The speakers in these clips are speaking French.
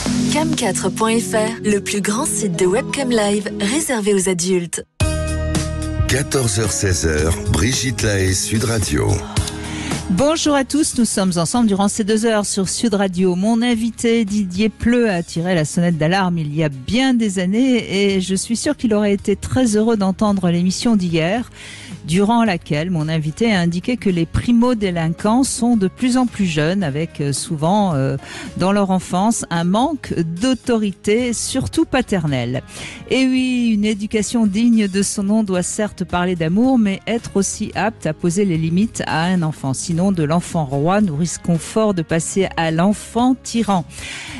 Cam4.fr, le plus grand site de webcam live réservé aux adultes. 14h-16h, Brigitte Lahaie, Sud Radio. Bonjour à tous, nous sommes ensemble durant ces 2 heures sur Sud Radio. Mon invité Didier Pleu a tiré la sonnette d'alarme il y a bien des années et je suis sûre qu'il aurait été très heureux d'entendre l'émission d'hier, durant laquelle mon invité a indiqué que les primo-délinquants sont de plus en plus jeunes, avec souvent dans leur enfance un manque d'autorité, surtout paternelle. Et oui, une éducation digne de son nom doit certes parler d'amour, mais être aussi apte à poser les limites à un enfant. Sinon, de l'enfant roi, nous risquons fort de passer à l'enfant tyran.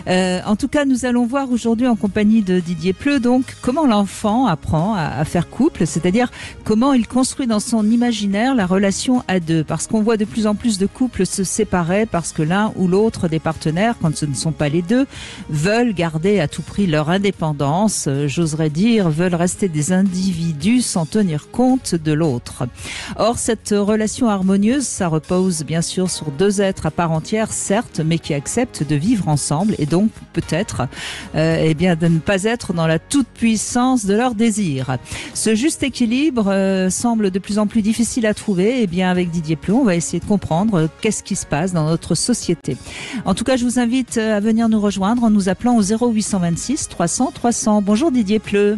En tout cas, nous allons voir aujourd'hui en compagnie de Didier Pleu, donc, comment l'enfant apprend à faire couple, c'est-à-dire comment il construit dans son imaginaire la relation à deux. Parce qu'on voit de plus en plus de couples se séparer parce que l'un ou l'autre des partenaires, quand ce ne sont pas les deux, veulent garder à tout prix leur indépendance, j'oserais dire, veulent rester des individus sans tenir compte de l'autre. Or, cette relation harmonieuse, ça repose bien sûr sur 2 êtres à part entière, certes, mais qui acceptent de vivre ensemble et donc peut-être de ne pas être dans la toute-puissance de leurs désirs. Ce juste équilibre semble de plus en plus difficile à trouver. Et bien avec Didier Pleu, on va essayer de comprendre qu'est-ce qui se passe dans notre société. En tout cas, je vous invite à venir nous rejoindre en nous appelant au 0826 300 300. Bonjour Didier Pleu.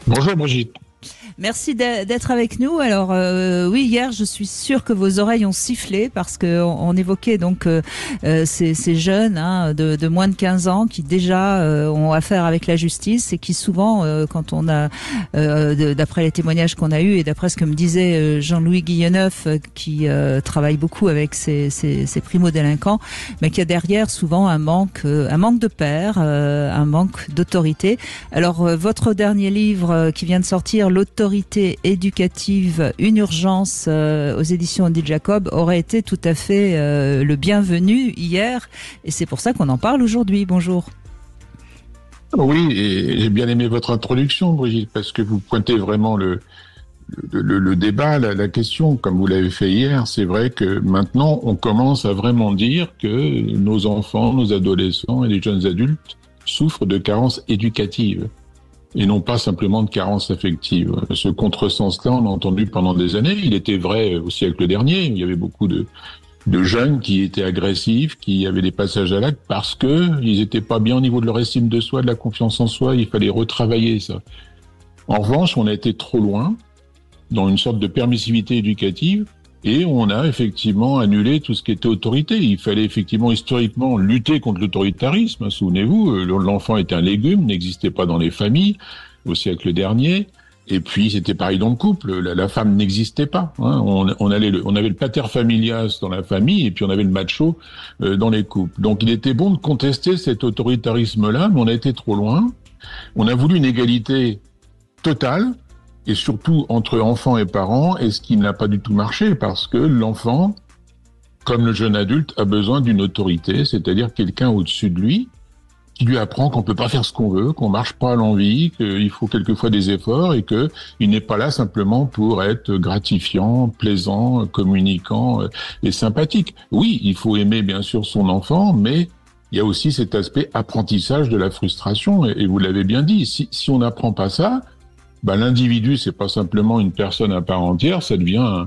Bonjour Brigitte. Merci d'être avec nous. Alors oui, hier, je suis sûre que vos oreilles ont sifflé parce que on évoquait donc ces jeunes de moins de 15 ans qui déjà ont affaire avec la justice et qui souvent, quand on a, d'après les témoignages qu'on a eus et d'après ce que me disait Jean-Louis Guilleneuf, qui travaille beaucoup avec ces primo-délinquants, mais qui a derrière souvent un manque de père, un manque d'autorité. Alors votre dernier livre qui vient de sortir, L'autorité éducative, une urgence aux éditions Odile Jacob, aurait été tout à fait le bienvenu hier et c'est pour ça qu'on en parle aujourd'hui. Bonjour. Oui, et j'ai bien aimé votre introduction, Brigitte, parce que vous pointez vraiment le débat, la question, comme vous l'avez fait hier. C'est vrai que maintenant, on commence à vraiment dire que nos enfants, nos adolescents et les jeunes adultes souffrent de carences éducatives et non pas simplement de carences affectives. Ce contresens-là, on l'a entendu pendant des années. Il était vrai au siècle dernier. Il y avait beaucoup de jeunes qui étaient agressifs, qui avaient des passages à l'acte parce que ils étaient pas bien au niveau de leur estime de soi, de la confiance en soi. Il fallait retravailler ça. En revanche, on a été trop loin dans une sorte de permissivité éducative et on a effectivement annulé tout ce qui était autorité. Il fallait effectivement historiquement lutter contre l'autoritarisme. Souvenez-vous, l'enfant était un légume, n'existait pas dans les familles au siècle dernier. Et puis c'était pareil dans le couple, la femme n'existait pas. On avait le pater familias dans la famille et puis on avait le macho dans les couples. Donc il était bon de contester cet autoritarisme-là, mais on a été trop loin. On a voulu une égalité totale. Et surtout entre enfants et parents, et ce qui n'a pas du tout marché, parce que l'enfant, comme le jeune adulte, a besoin d'une autorité, c'est-à-dire quelqu'un au-dessus de lui, qui lui apprend qu'on peut pas faire ce qu'on veut, qu'on marche pas à l'envie, qu'il faut quelquefois des efforts, et que il n'est pas là simplement pour être gratifiant, plaisant, communicant et sympathique. Oui, il faut aimer bien sûr son enfant, mais il y a aussi cet aspect apprentissage de la frustration, et vous l'avez bien dit, si on n'apprend pas ça, l'individu, c'est pas simplement une personne à part entière, ça devient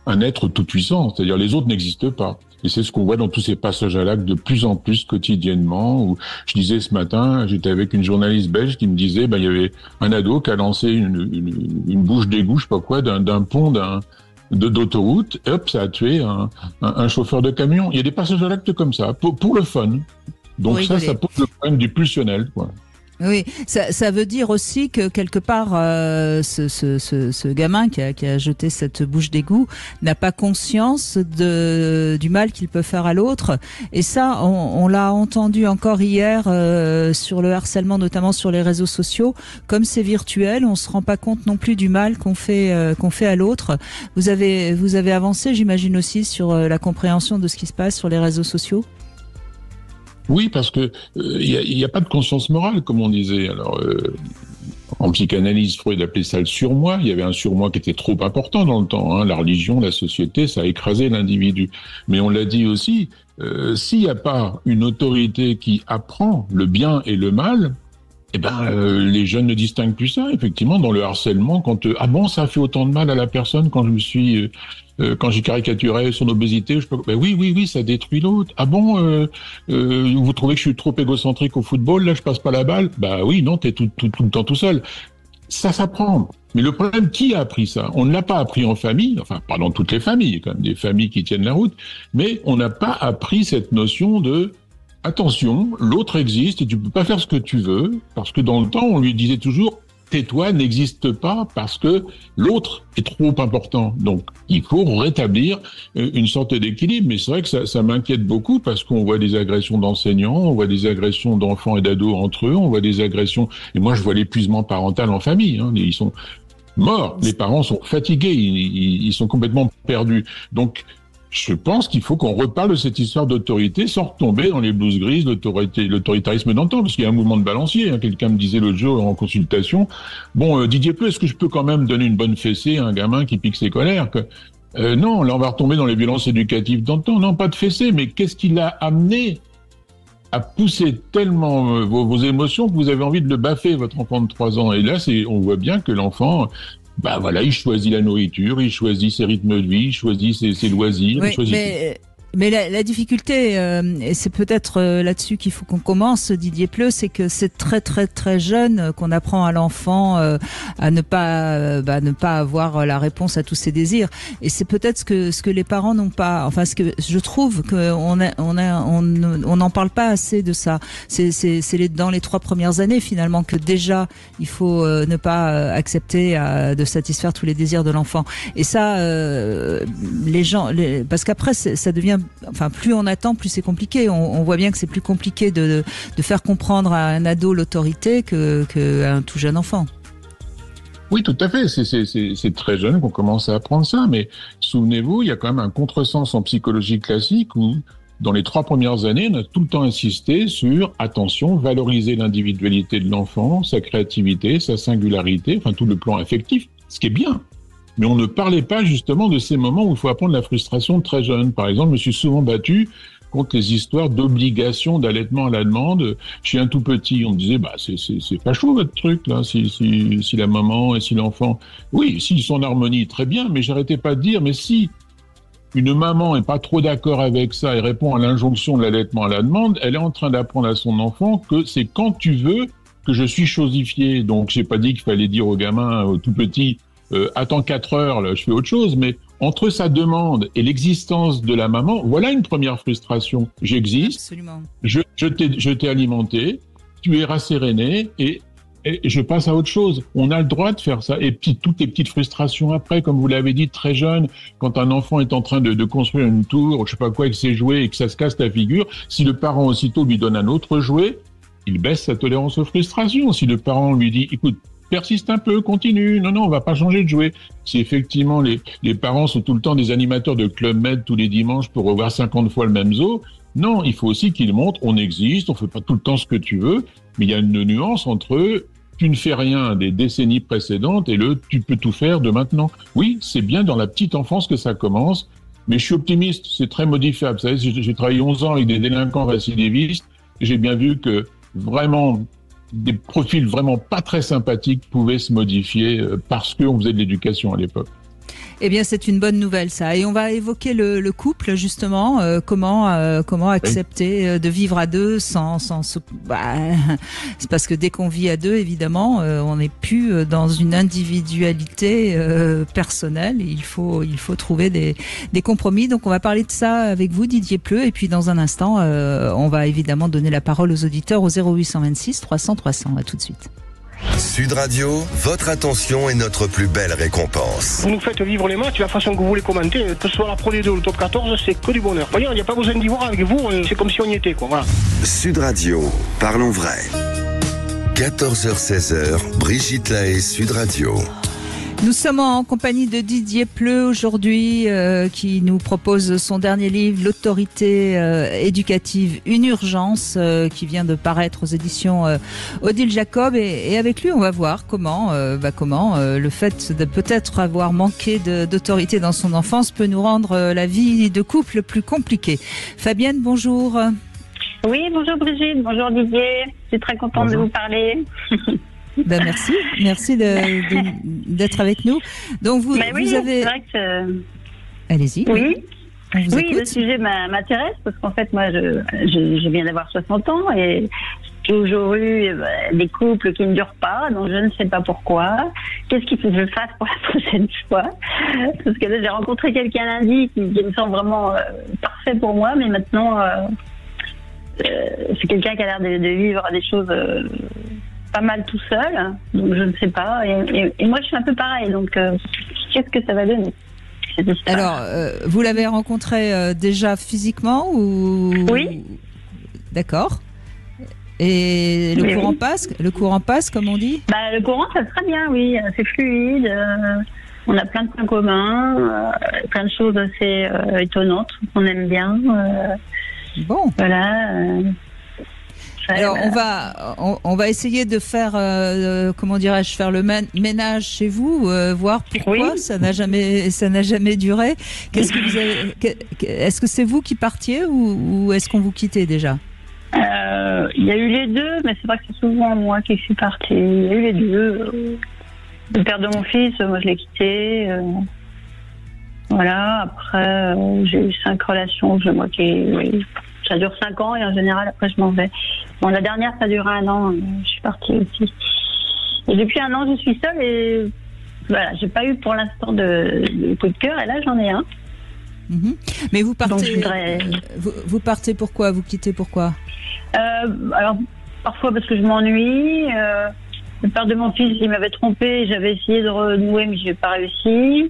un être tout puissant. C'est-à-dire les autres n'existent pas. Et c'est ce qu'on voit dans tous ces passages à l'acte de plus en plus quotidiennement. Où je disais ce matin, j'étais avec une journaliste belge qui me disait, il y avait un ado qui a lancé une bouche d'égout, je sais pas quoi, d'un pont d'autoroute. Et hop, ça a tué un chauffeur de camion. Il y a des passages à l'acte comme ça, pour le fun. Donc ça pose le problème du pulsionnel, quoi. Oui, ça veut dire aussi que quelque part, ce gamin qui a jeté cette bouche d'égout n'a pas conscience du mal qu'il peut faire à l'autre. Et ça, on l'a entendu encore hier sur le harcèlement, notamment sur les réseaux sociaux. Comme c'est virtuel, on se rend pas compte non plus du mal qu'on fait à l'autre. Vous avez avancé, j'imagine aussi, sur la compréhension de ce qui se passe sur les réseaux sociaux. Oui, parce que il y a pas de conscience morale, comme on disait. Alors, En psychanalyse, Freud appelait ça le surmoi. Il y avait un surmoi qui était trop important dans le temps. La religion, la société, ça a écrasé l'individu. Mais on l'a dit aussi, s'il n'y a pas une autorité qui apprend le bien et le mal, les jeunes ne distinguent plus ça. Effectivement, dans le harcèlement, quand ah bon, ça a fait autant de mal à la personne quand quand j'ai caricaturais son obésité, oui, ça détruit l'autre. Ah bon, vous trouvez que je suis trop égocentrique au football, là je passe pas la balle? Bah oui, non, t'es tout le temps tout seul. Ça s'apprend. Mais le problème, qui a appris ça? On ne l'a pas appris en famille, enfin pas dans toutes les familles, il y a quand même des familles qui tiennent la route, mais on n'a pas appris cette notion de attention, l'autre existe et tu peux pas faire ce que tu veux, parce que dans le temps, on lui disait toujours tais-toi, n'existe pas parce que l'autre est trop important. Donc, il faut rétablir une sorte d'équilibre. Mais c'est vrai que ça m'inquiète beaucoup parce qu'on voit des agressions d'enseignants, on voit des agressions d'enfants et d'ados entre eux, on voit des agressions... Et moi, je vois l'épuisement parental en famille. Ils sont morts. Les parents sont fatigués. Ils sont complètement perdus. Donc, je pense qu'il faut qu'on reparle de cette histoire d'autorité sans retomber dans les blouses grises, l'autoritarisme d'antan, parce qu'il y a un mouvement de balancier. Quelqu'un me disait l'autre jour en consultation, bon, Didier Pleu, est-ce que je peux quand même donner une bonne fessée à un gamin qui pique ses colères? Non, là on va retomber dans les violences éducatives d'antan. Non, pas de fessée, mais qu'est-ce qui l'a amené à pousser tellement vos émotions que vous avez envie de le baffer, votre enfant de 3 ans? Et là, on voit bien que l'enfant... il choisit la nourriture, il choisit ses rythmes de vie, il choisit ses loisirs. Oui, mais la difficulté, et c'est peut-être là-dessus qu'il faut qu'on commence, Didier Pleu, c'est que c'est très très très jeune qu'on apprend à l'enfant à ne pas avoir la réponse à tous ses désirs. Et c'est peut-être ce que les parents n'ont pas. Enfin, ce que je trouve qu'on n'en parle pas assez de ça. C'est dans les 3 premières années finalement que déjà il faut ne pas accepter de satisfaire tous les désirs de l'enfant. Et ça, parce qu'après ça devient... Enfin, plus on attend, plus c'est compliqué. On voit bien que c'est plus compliqué de faire comprendre à un ado l'autorité qu'à un tout jeune enfant. Oui, tout à fait. C'est très jeune qu'on commence à apprendre ça. Mais souvenez-vous, il y a quand même un contresens en psychologie classique où, dans les 3 premières années, on a tout le temps insisté sur, attention, valoriser l'individualité de l'enfant, sa créativité, sa singularité, enfin tout le plan affectif, ce qui est bien. Mais on ne parlait pas justement de ces moments où il faut apprendre la frustration très jeune. Par exemple, je me suis souvent battu contre les histoires d'obligation d'allaitement à la demande chez un tout petit. On me disait, c'est pas chaud votre truc, là, si la maman et si l'enfant... Oui, s'ils sont en harmonie, très bien, mais j'arrêtais pas de dire, mais si une maman est pas trop d'accord avec ça et répond à l'injonction de l'allaitement à la demande, elle est en train d'apprendre à son enfant que c'est quand tu veux que je suis chosifié. Donc, j'ai pas dit qu'il fallait dire au gamin, au tout petit, attends 4 heures, là, je fais autre chose, mais entre sa demande et l'existence de la maman, voilà une première frustration. J'existe, absolument. Je t'ai alimenté, tu es rasséréné et je passe à autre chose. On a le droit de faire ça. Et puis toutes les petites frustrations après, comme vous l'avez dit, très jeune, quand un enfant est en train de construire une tour, je sais pas quoi, avec ses jouets et que ça se casse la figure, si le parent aussitôt lui donne un autre jouet, il baisse sa tolérance aux frustrations. Si le parent lui dit, écoute, persiste un peu, continue. Non, on va pas changer de jouet. Si effectivement les parents sont tout le temps des animateurs de Club Med tous les dimanches pour revoir 50 fois le même zoo, non, il faut aussi qu'ils montrent, on existe, on fait pas tout le temps ce que tu veux, mais il y a une nuance entre tu ne fais rien des décennies précédentes et tu peux tout faire de maintenant. Oui, c'est bien dans la petite enfance que ça commence, mais je suis optimiste, c'est très modifiable. Vous savez, j'ai travaillé 11 ans avec des délinquants récidivistes, j'ai bien vu que vraiment des profils vraiment pas très sympathiques pouvaient se modifier parce qu'on faisait de l'éducation à l'époque. Eh bien, c'est une bonne nouvelle, ça. Et on va évoquer le couple, justement. Comment accepter de vivre à deux sans se... c'est parce que dès qu'on vit à deux, évidemment, on n'est plus dans une individualité personnelle. Il faut trouver des compromis. Donc, on va parler de ça avec vous, Didier Pleu. Et puis, dans un instant, on va évidemment donner la parole aux auditeurs au 0826 300 300. À tout de suite. Sud Radio, votre attention est notre plus belle récompense. Vous nous faites vivre les matchs, la façon que vous les commentez, que ce soit la Pro D2 ou le Top 14, c'est que du bonheur. Voyez, il n'y a pas besoin d'y voir avec vous, c'est comme si on y était, quoi. Voilà. Sud Radio, parlons vrai. 14h-16h, Brigitte Lahaie, Sud Radio. Nous sommes en compagnie de Didier Pleu aujourd'hui, qui nous propose son dernier livre, L'autorité éducative, une urgence, qui vient de paraître aux éditions Odile Jacob. Et avec lui, on va voir comment le fait de peut-être avoir manqué d'autorité dans son enfance peut nous rendre la vie de couple plus compliquée. Fabienne, bonjour. Oui, bonjour Brigitte, bonjour Didier. Je suis très contente de vous parler. Ben merci d'être avec nous. Donc vous avez. C'est vrai que... Allez-y. Oui. On vous écoute. Le sujet m'intéresse parce qu'en fait moi je viens d'avoir 60 ans et j'ai toujours eu des couples qui ne durent pas, donc je ne sais pas pourquoi. Qu'est-ce qu'il faut que je fasse pour la prochaine fois? Parce que là j'ai rencontré quelqu'un lundi qui me semble vraiment parfait pour moi, mais maintenant c'est quelqu'un qui a l'air de vivre des choses pas mal tout seul, donc je ne sais pas. Et moi, je suis un peu pareil, donc qu'est-ce que ça va donner? Alors, vous l'avez rencontré déjà physiquement ou... Oui. D'accord. Et le courant passe, comme on dit? Le courant, ça sera bien, oui. C'est fluide. On a plein de points communs, plein de choses assez étonnantes qu'on aime bien. Bon. Voilà. Alors on va essayer de faire faire le ménage chez vous, voir pourquoi ça n'a jamais duré. Qu'est-ce que vous avez Est-ce que c'est vous qui partiez ou est-ce qu'on vous quittait déjà? Il y a eu les deux, mais c'est vrai que c'est souvent moi qui suis partie. Il y a eu les deux. Le père de mon fils, moi je l'ai quitté. Voilà. Après j'ai eu 5 relations, moi qui. Oui. Ça dure 5 ans et en général, après, je m'en vais. Bon, la dernière, ça dure 1 an. Je suis partie aussi. Et depuis 1 an, je suis seule et voilà, j'ai pas eu pour l'instant de coup de cœur et là, j'en ai un. Mm-hmm. Mais vous partez. Donc, vous partez pourquoi? Vous quittez pourquoi? Alors, parfois parce que je m'ennuie. Le père de mon fils, il m'avait trompé. J'avais essayé de renouer, mais je n'ai pas réussi.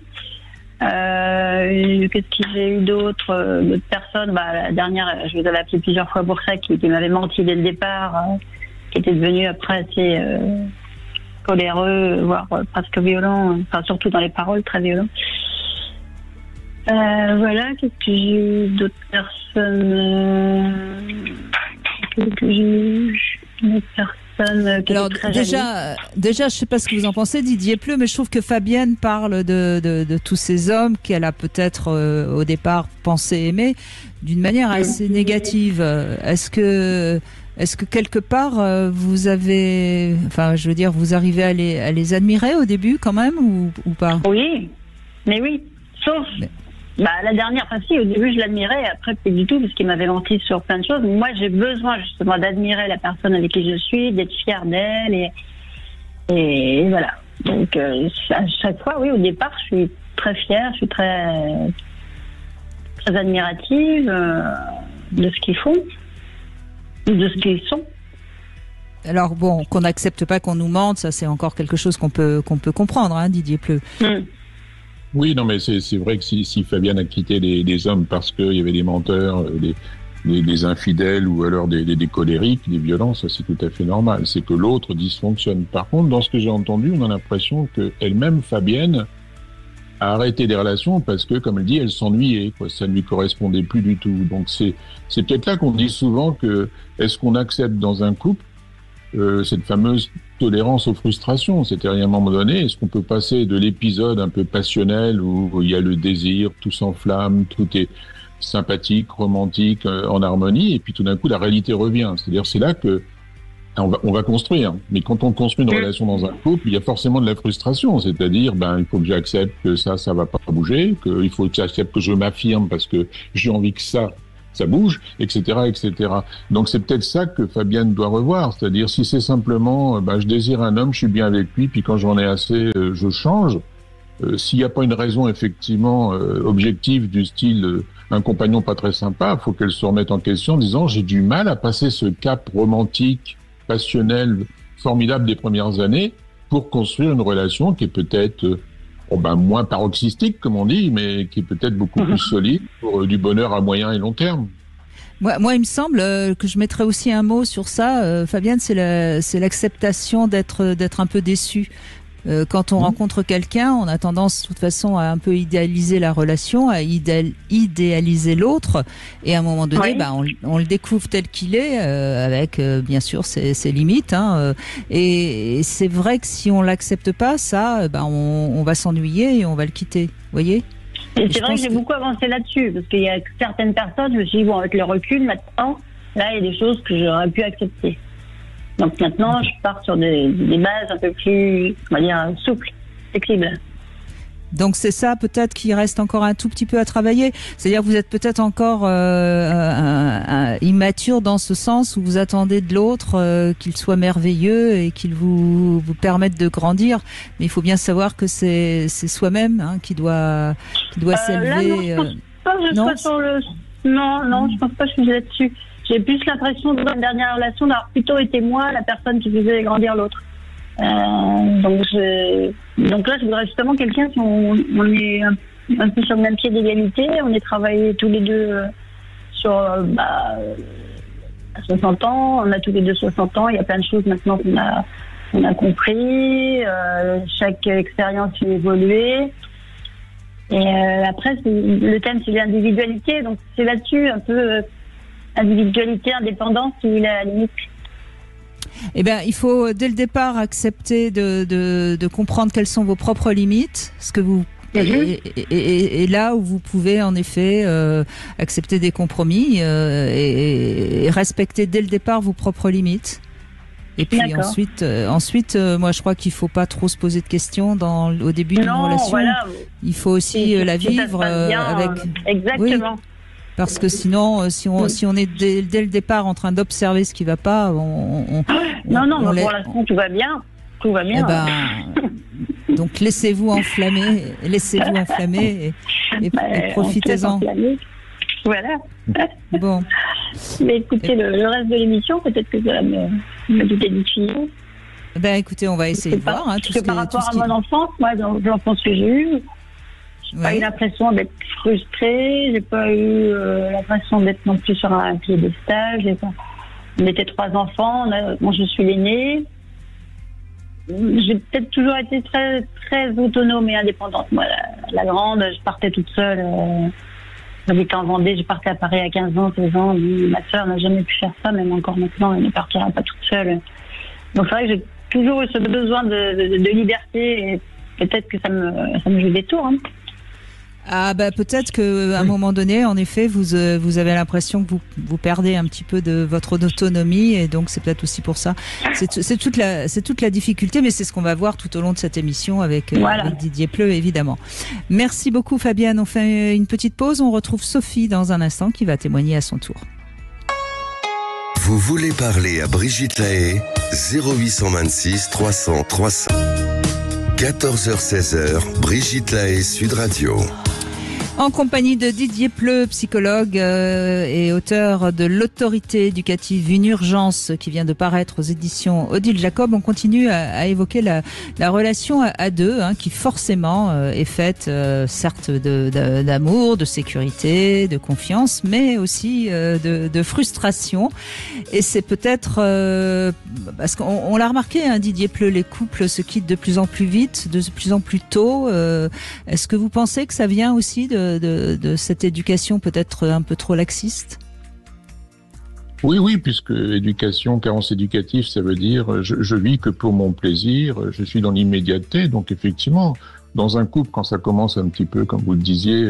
Qu'est-ce que j'ai eu d'autres personnes? La dernière, je vous avais appelé plusieurs fois pour ça, qui m'avait menti dès le départ, qui était devenu après assez coléreux, voire presque violent, enfin surtout dans les paroles, très violent. Voilà, qu'est-ce que j'ai eu d'autres personnes? Alors déjà, je sais pas ce que vous en pensez, Didier Pleu, mais je trouve que Fabienne parle de tous ces hommes qu'elle a peut-être au départ pensé aimer d'une manière assez négative. Est-ce que quelque part vous avez, vous arrivez à les admirer au début quand même ou pas? Oui, mais oui, sauf. La dernière, au début je l'admirais, après plus du tout, parce qu'il m'avait menti sur plein de choses. Moi j'ai besoin justement d'admirer la personne avec qui je suis, d'être fière d'elle, et voilà. Donc à chaque fois, oui, au départ, je suis très fière, je suis très, très admirative de ce qu'ils font, de ce qu'ils sont. Alors bon, qu'on n'accepte pas qu'on nous mente, ça c'est encore quelque chose qu'on peut comprendre, hein, Didier Pleu. Oui, non, mais c'est vrai que si Fabienne a quitté des hommes parce qu'il y avait des menteurs, des infidèles ou alors des colériques, des violences, ça c'est tout à fait normal. C'est que l'autre dysfonctionne. Par contre, dans ce que j'ai entendu, on a l'impression qu'elle-même, Fabienne, a arrêté des relations parce que, comme elle dit, elle s'ennuyait, quoi. Ça ne lui correspondait plus du tout. Donc c'est peut-être là qu'on dit souvent que est-ce qu'on accepte dans un couple cette fameuse tolérance aux frustrations, c'est-à-dire à un moment donné, est-ce qu'on peut passer de l'épisode un peu passionnel où il y a le désir, tout s'enflamme, tout est sympathique, romantique, en harmonie, et puis tout d'un coup la réalité revient. C'est-à-dire c'est là que on va construire. Mais quand on construit une relation dans un couple, il y a forcément de la frustration, c'est-à-dire il faut que j'accepte que ça va pas bouger, qu'il faut que j'accepte que je m'affirme parce que j'ai envie que ça bouge, etc., etc. Donc c'est peut-être ça que Fabienne doit revoir, c'est-à-dire si c'est simplement, je désire un homme, je suis bien avec lui, puis quand j'en ai assez, je change. S'il n'y a pas une raison effectivement objective du style un compagnon pas très sympa, il faut qu'elle se remette en question en disant j'ai du mal à passer ce cap romantique, passionnel, formidable des premières années pour construire une relation qui est peut-être moins paroxystique, comme on dit, mais qui est peut-être beaucoup plus solide pour du bonheur à moyen et long terme. Moi, il me semble que je mettrais aussi un mot sur ça, Fabienne, c'est l'acceptation d'être un peu déçue. quand on rencontre quelqu'un, on a tendance de toute façon à un peu idéaliser la relation, à idéaliser l'autre, et à un moment donné, on le découvre tel qu'il est, avec bien sûr ses limites. Et c'est vrai que si on l'accepte pas, ça, on va s'ennuyer et on va le quitter. Vous voyez ? Et c'est vrai que j'ai beaucoup avancé là-dessus, parce qu'il y a certaines personnes, je me suis dit, bon, avec le recul, maintenant, là, il y a des choses que j'aurais pu accepter. Donc maintenant, je pars sur des bases un peu plus, on va dire, souples, flexibles. Donc c'est ça peut-être qui reste encore un tout petit peu à travailler. C'est-à-dire que vous êtes peut-être encore immature dans ce sens où vous attendez de l'autre qu'il soit merveilleux et qu'il vous permette de grandir. Mais il faut bien savoir que c'est soi-même qui doit s'élever. Là, non, je pense pas que je suis là-dessus. J'ai plus l'impression dans une dernière relation d'avoir plutôt été moi la personne qui faisait grandir l'autre. Donc là, je voudrais justement quelqu'un qui on est un peu sur le même pied d'égalité. On est travaillé tous les deux sur à 60 ans. On a tous les deux 60 ans. Il y a plein de choses maintenant qu'on a compris. Chaque expérience fait évoluer. Et après, le thème, c'est l'individualité. Donc c'est là-dessus un peu individualité, indépendance, où il est à la limite. Eh bien, il faut dès le départ accepter de comprendre quelles sont vos propres limites, ce que vous et là où vous pouvez en effet accepter des compromis et respecter dès le départ vos propres limites. Et puis ensuite, moi je crois qu'il faut pas trop se poser de questions au début d'une relation. Voilà. Il faut aussi la vivre avec. Exactement. Oui. Parce que sinon, si on est dès le départ en train d'observer ce qui va pas, non, pour l'instant tout va bien. Tout va bien. Donc laissez-vous enflammer et profitez-en. Voilà. Bon. Mais écoutez, le reste de l'émission, peut-être que ça va me dédifier. Écoutez, on va essayer de voir. Parce que par rapport à mon enfance, moi, dans l'enfance que j'ai eue, j'ai pas eu l'impression d'être frustrée, j'ai pas eu l'impression d'être non plus sur un piédestal. On était 3 enfants, moi je suis l'aînée. J'ai peut-être toujours été très, très autonome et indépendante. Moi, la grande, je partais toute seule. J'habitais en Vendée, je partais à Paris à 15 ans, 16 ans. Ma sœur n'a jamais pu faire ça, même encore maintenant, elle ne partira pas toute seule. Donc c'est vrai que j'ai toujours eu ce besoin de liberté et peut-être que ça me joue des tours. Peut-être qu'à un moment donné, en effet, vous avez l'impression que vous perdez un petit peu de votre autonomie, et donc c'est peut-être aussi pour ça. C'est toute la difficulté, mais c'est ce qu'on va voir tout au long de cette émission avec Didier Pleu, évidemment. Merci beaucoup, Fabienne. On fait une petite pause. On retrouve Sophie dans un instant qui va témoigner à son tour. Vous voulez parler à Brigitte Lahaye? 0826 300 300. 14h-16h, Brigitte Lahaye, Sud Radio. En compagnie de Didier Pleu, psychologue et auteur de l'autorité éducative, une urgence, qui vient de paraître aux éditions Odile Jacob, on continue à évoquer la relation à deux, qui forcément est faite, certes, d'amour, de sécurité, de confiance, mais aussi de frustration. Et c'est peut-être parce qu'on l'a remarqué, Didier Pleu, les couples se quittent de plus en plus vite, de plus en plus tôt. Est-ce que vous pensez que ça vient aussi de cette éducation peut-être un peu trop laxiste? Oui, puisque carence éducative, ça veut dire je vis que pour mon plaisir, je suis dans l'immédiateté. Donc effectivement, dans un couple, quand ça commence un petit peu, comme vous le disiez,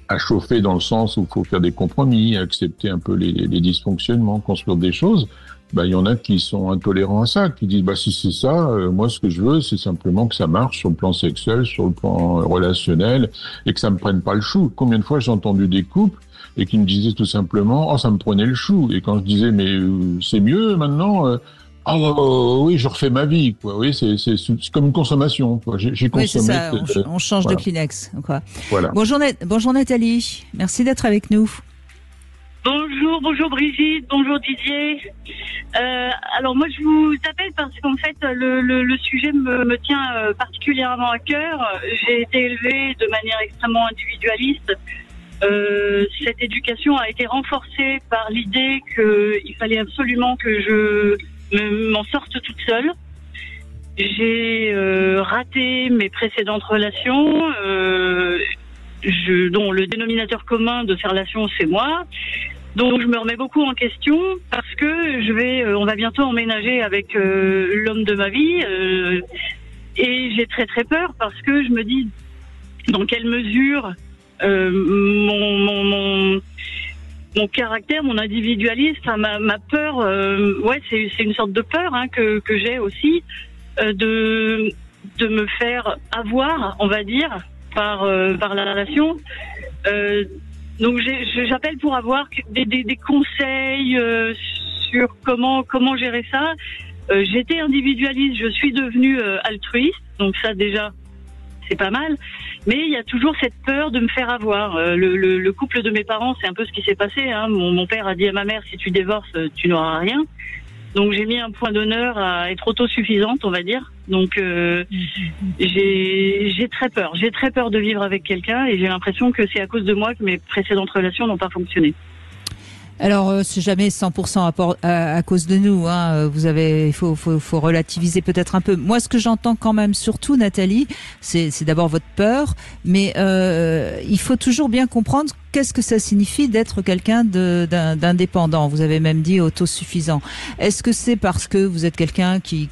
à chauffer dans le sens où il faut faire des compromis, accepter un peu les dysfonctionnements, construire des choses, il y en a qui sont intolérants à ça, qui disent si c'est ça, moi ce que je veux, c'est simplement que ça marche sur le plan sexuel, sur le plan relationnel, et que ça me prenne pas le chou. Combien de fois j'ai entendu des couples et qui me disaient tout simplement ça me prenait le chou, et quand je disais mais c'est mieux maintenant, oui, je refais ma vie, quoi. Oui, c'est comme une consommation, quoi. J'ai consommé. Oui, c'est ça. On change de Kleenex, quoi. Voilà. Bonjour Nathalie. Merci d'être avec nous. Bonjour Brigitte, bonjour Didier. Alors moi je vous appelle parce qu'en fait le sujet me tient particulièrement à cœur. J'ai été élevée de manière extrêmement individualiste. Cette éducation a été renforcée par l'idée qu'il fallait absolument que je m'en sorte toute seule. j'ai raté mes précédentes relations, dont le dénominateur commun de ces relations, c'est moi. Donc je me remets beaucoup en question parce que on va bientôt emménager avec l'homme de ma vie et j'ai très très peur parce que je me dis dans quelle mesure mon caractère, mon individualisme, enfin, ma peur, c'est une sorte de peur que j'ai aussi de me faire avoir, on va dire, par la relation. Donc j'appelle pour avoir des conseils sur comment gérer ça. J'étais individualiste, je suis devenue altruiste, donc ça déjà c'est pas mal. Mais il y a toujours cette peur de me faire avoir. Le couple de mes parents, c'est un peu ce qui s'est passé. Mon père a dit à ma mère, si tu divorces, tu n'auras rien. Donc j'ai mis un point d'honneur à être autosuffisante, on va dire. Donc j'ai très peur. J'ai très peur de vivre avec quelqu'un et j'ai l'impression que c'est à cause de moi que mes précédentes relations n'ont pas fonctionné. Alors, c'est jamais 100% à cause de nous. Il faut relativiser peut-être un peu. Moi, ce que j'entends quand même, surtout, Nathalie, c'est d'abord votre peur, mais il faut toujours bien comprendre qu'est-ce que ça signifie d'être quelqu'un d'indépendant. Vous avez même dit autosuffisant. Est-ce que c'est parce que vous êtes quelqu'un qui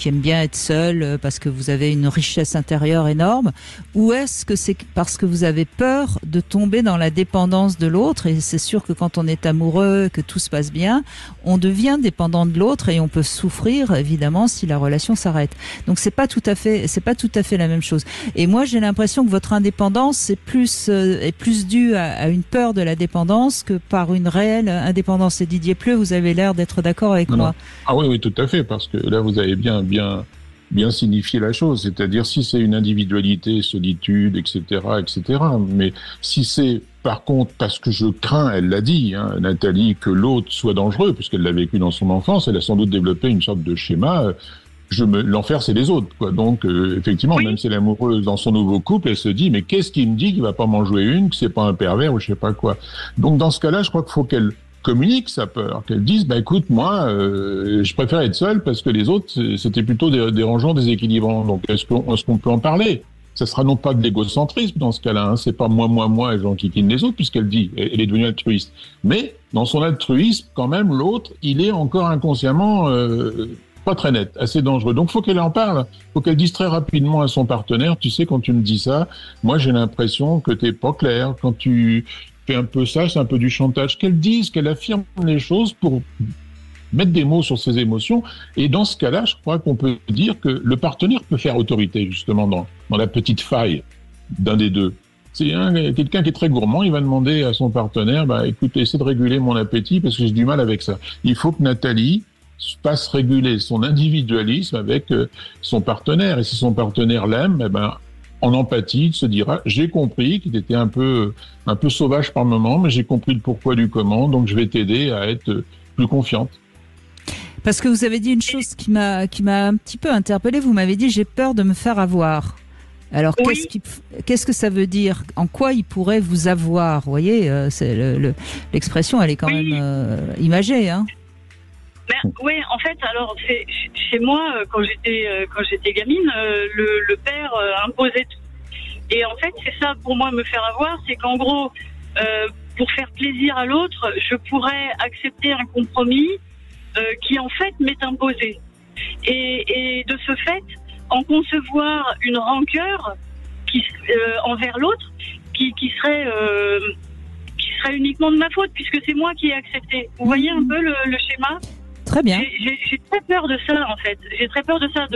aime bien être seul, parce que vous avez une richesse intérieure énorme, ou est-ce que c'est parce que vous avez peur de tomber dans la dépendance de l'autre? Et c'est sûr que quand on est amoureux, que tout se passe bien, on devient dépendant de l'autre et on peut souffrir évidemment si la relation s'arrête. Donc c'est pas tout à fait la même chose. Et moi j'ai l'impression que votre indépendance est plus due à une peur de la dépendance que par une réelle indépendance. Et Didier Pleu, vous avez l'air d'être d'accord avec moi. Ah oui, tout à fait, parce que là vous avez bien signifié la chose, c'est-à-dire si c'est une individualité, solitude, etc., mais si c'est par contre parce que je crains, elle l'a dit, Nathalie, que l'autre soit dangereux, puisqu'elle l'a vécu dans son enfance, elle a sans doute développé une sorte de schéma. L'enfer, c'est les autres, quoi. Donc, effectivement, oui. Même si elle est amoureuse dans son nouveau couple, elle se dit, mais qu'est-ce qui me dit qu'il va pas m'en jouer une, que c'est pas un pervers ou je sais pas quoi. Donc, dans ce cas-là, je crois qu'il faut qu'elle communique sa peur, qu'elle dise, écoute, moi, je préfère être seule parce que les autres, c'était plutôt dérangeant, déséquilibrant. Donc, est-ce qu'on peut en parler? Ça sera non pas de l'égocentrisme dans ce cas-là, c'est pas moi, et j'enquiquine les autres, puisqu'elle dit, elle est devenue altruiste. Mais, dans son altruisme, quand même, l'autre, il est encore inconsciemment, pas très net, assez dangereux. Donc, faut qu'elle en parle. Faut qu'elle dise très rapidement à son partenaire, tu sais, quand tu me dis ça, moi, j'ai l'impression que t'es pas clair. Quand tu fais un peu ça, c'est un peu du chantage. Qu'elle dise, qu'elle affirme les choses pour mettre des mots sur ses émotions. Et dans ce cas-là, je crois qu'on peut dire que le partenaire peut faire autorité, justement, dans la petite faille d'un des deux. C'est quelqu'un qui est très gourmand, il va demander à son partenaire, écoute, essaie de réguler mon appétit parce que j'ai du mal avec ça. Il faut que Nathalie passe réguler son individualisme avec son partenaire. Et si son partenaire l'aime, en empathie, il se dira, j'ai compris qu'il était un peu sauvage par moment, mais j'ai compris le pourquoi du comment, donc je vais t'aider à être plus confiante. Parce que vous avez dit une chose qui m'a un petit peu interpellée. Vous m'avez dit, j'ai peur de me faire avoir. Alors, oui. Qu'est-ce que ça veut dire? En quoi il pourrait vous avoir? Vous voyez, l'expression, elle est quand même imagée, Oui, en fait, alors chez moi, quand j'étais gamine, le père imposait tout. Et en fait, c'est ça pour moi me faire avoir, c'est qu'en gros, pour faire plaisir à l'autre, je pourrais accepter un compromis qui en fait m'est imposé. Et de ce fait, en concevoir une rancœur envers l'autre, qui serait uniquement de ma faute, puisque c'est moi qui ai accepté. Vous voyez un peu le schéma? Très bien. J'ai très peur de ça, en fait. J'ai très peur de ça,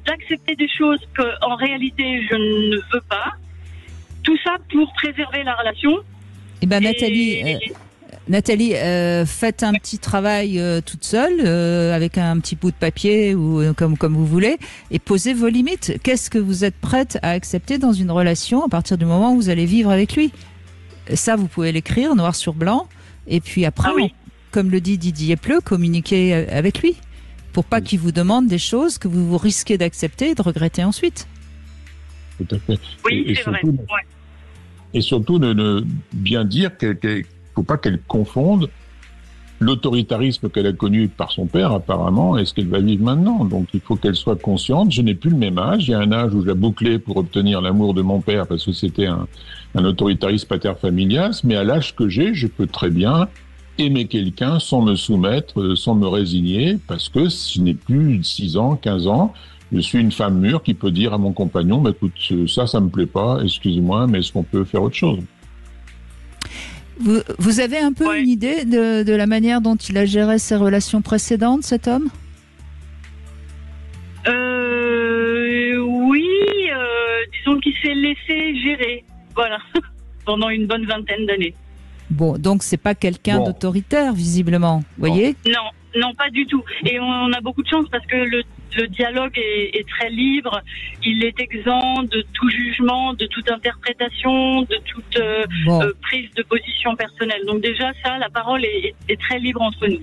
d'accepter des choses qu'en réalité je ne veux pas. Tout ça pour préserver la relation. Eh ben, Nathalie, faites un petit travail toute seule, avec un petit bout de papier ou comme vous voulez, et posez vos limites. Qu'est-ce que vous êtes prête à accepter dans une relation à partir du moment où vous allez vivre avec lui? Ça, vous pouvez l'écrire noir sur blanc, et puis après, comme le dit Didier Pleu, communiquer avec lui, pour pas qu'il vous demande des choses que vous risquez d'accepter et de regretter ensuite. Tout à fait. Oui, c'est vrai. Et surtout, de bien dire qu'il ne faut pas qu'elle confonde l'autoritarisme qu'elle a connu par son père, apparemment, est ce qu'elle va vivre maintenant. Donc, il faut qu'elle soit consciente. Je n'ai plus le même âge. Il y a un âge où je la bouclais pour obtenir l'amour de mon père parce que c'était un autoritarisme pater familias. Mais à l'âge que j'ai, je peux très bien aimer quelqu'un sans me soumettre, sans me résigner, parce que je n'ai plus 6 ans, 15 ans. Je suis une femme mûre qui peut dire à mon compagnon, bah, écoute, ça me plaît pas, excuse-moi, mais est-ce qu'on peut faire autre chose? Vous avez un peu une idée de la manière dont il a géré ses relations précédentes, cet homme? Oui, disons qu'il s'est laissé gérer, voilà, pendant une bonne vingtaine d'années. Bon, donc c'est pas quelqu'un d'autoritaire, visiblement, vous voyez? Non, pas du tout. Et on a beaucoup de chance parce que le dialogue est très libre. Il est exempt de tout jugement, de toute interprétation, de toute prise de position personnelle. Donc déjà, ça, la parole est très libre entre nous.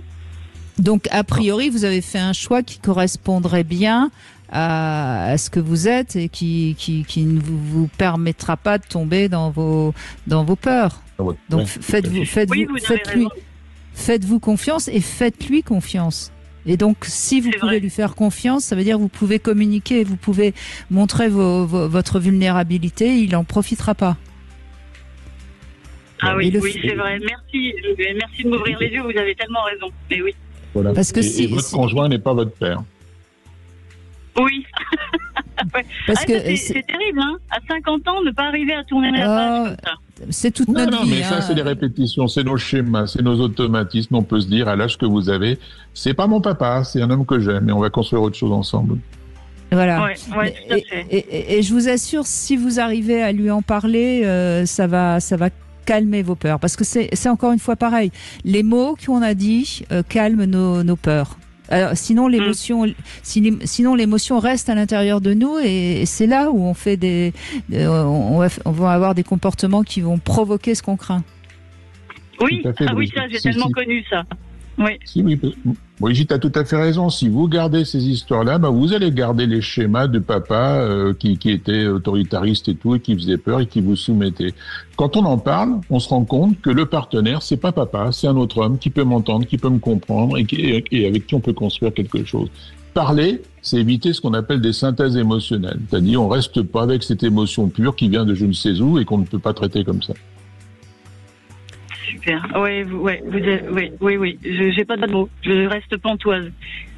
Donc, a priori, vous avez fait un choix qui correspondrait bien à ce que vous êtes et qui ne vous permettra pas de tomber dans vos peurs. Donc, faites-vous confiance et faites-lui confiance. Et donc, si vous pouvez lui faire confiance, ça veut dire que vous pouvez communiquer, vous pouvez montrer votre vulnérabilité, il n'en profitera pas. Ah oui, c'est vrai. Merci de m'ouvrir les yeux, vous avez tellement raison. Mais oui. Voilà. Parce que et votre conjoint n'est pas votre père. Oui. Parce que c'est terrible, hein. À 50 ans, ne pas arriver à tourner la page comme ça. C'est toute notre vie. Non, mais ça, c'est des répétitions, c'est nos schémas, c'est nos automatismes. On peut se dire, à l'âge que vous avez, c'est pas mon papa, c'est un homme que j'aime, et on va construire autre chose ensemble. Voilà. Ouais, tout à fait. Et je vous assure, si vous arrivez à lui en parler, ça va calmer vos peurs. Parce que c'est encore une fois pareil. Les mots qu'on a dit calment nos peurs. Alors, sinon l'émotion reste à l'intérieur de nous et c'est là où on fait on va avoir des comportements qui vont provoquer ce qu'on craint. Oui, ça j'ai tellement connu ça. Oui. Oui, Brigitte a tout à fait raison. Si vous gardez ces histoires-là, vous allez garder les schémas de papa qui était autoritariste et tout, et qui faisait peur et qui vous soumettait. Quand on en parle, on se rend compte que le partenaire, c'est pas papa, c'est un autre homme qui peut m'entendre, qui peut me comprendre et avec qui on peut construire quelque chose. Parler, c'est éviter ce qu'on appelle des synthèses émotionnelles. C'est-à-dire, on reste pas avec cette émotion pure qui vient de je ne sais où et qu'on ne peut pas traiter comme ça. Super. Oui. J'ai pas de mots. Je reste pantoise.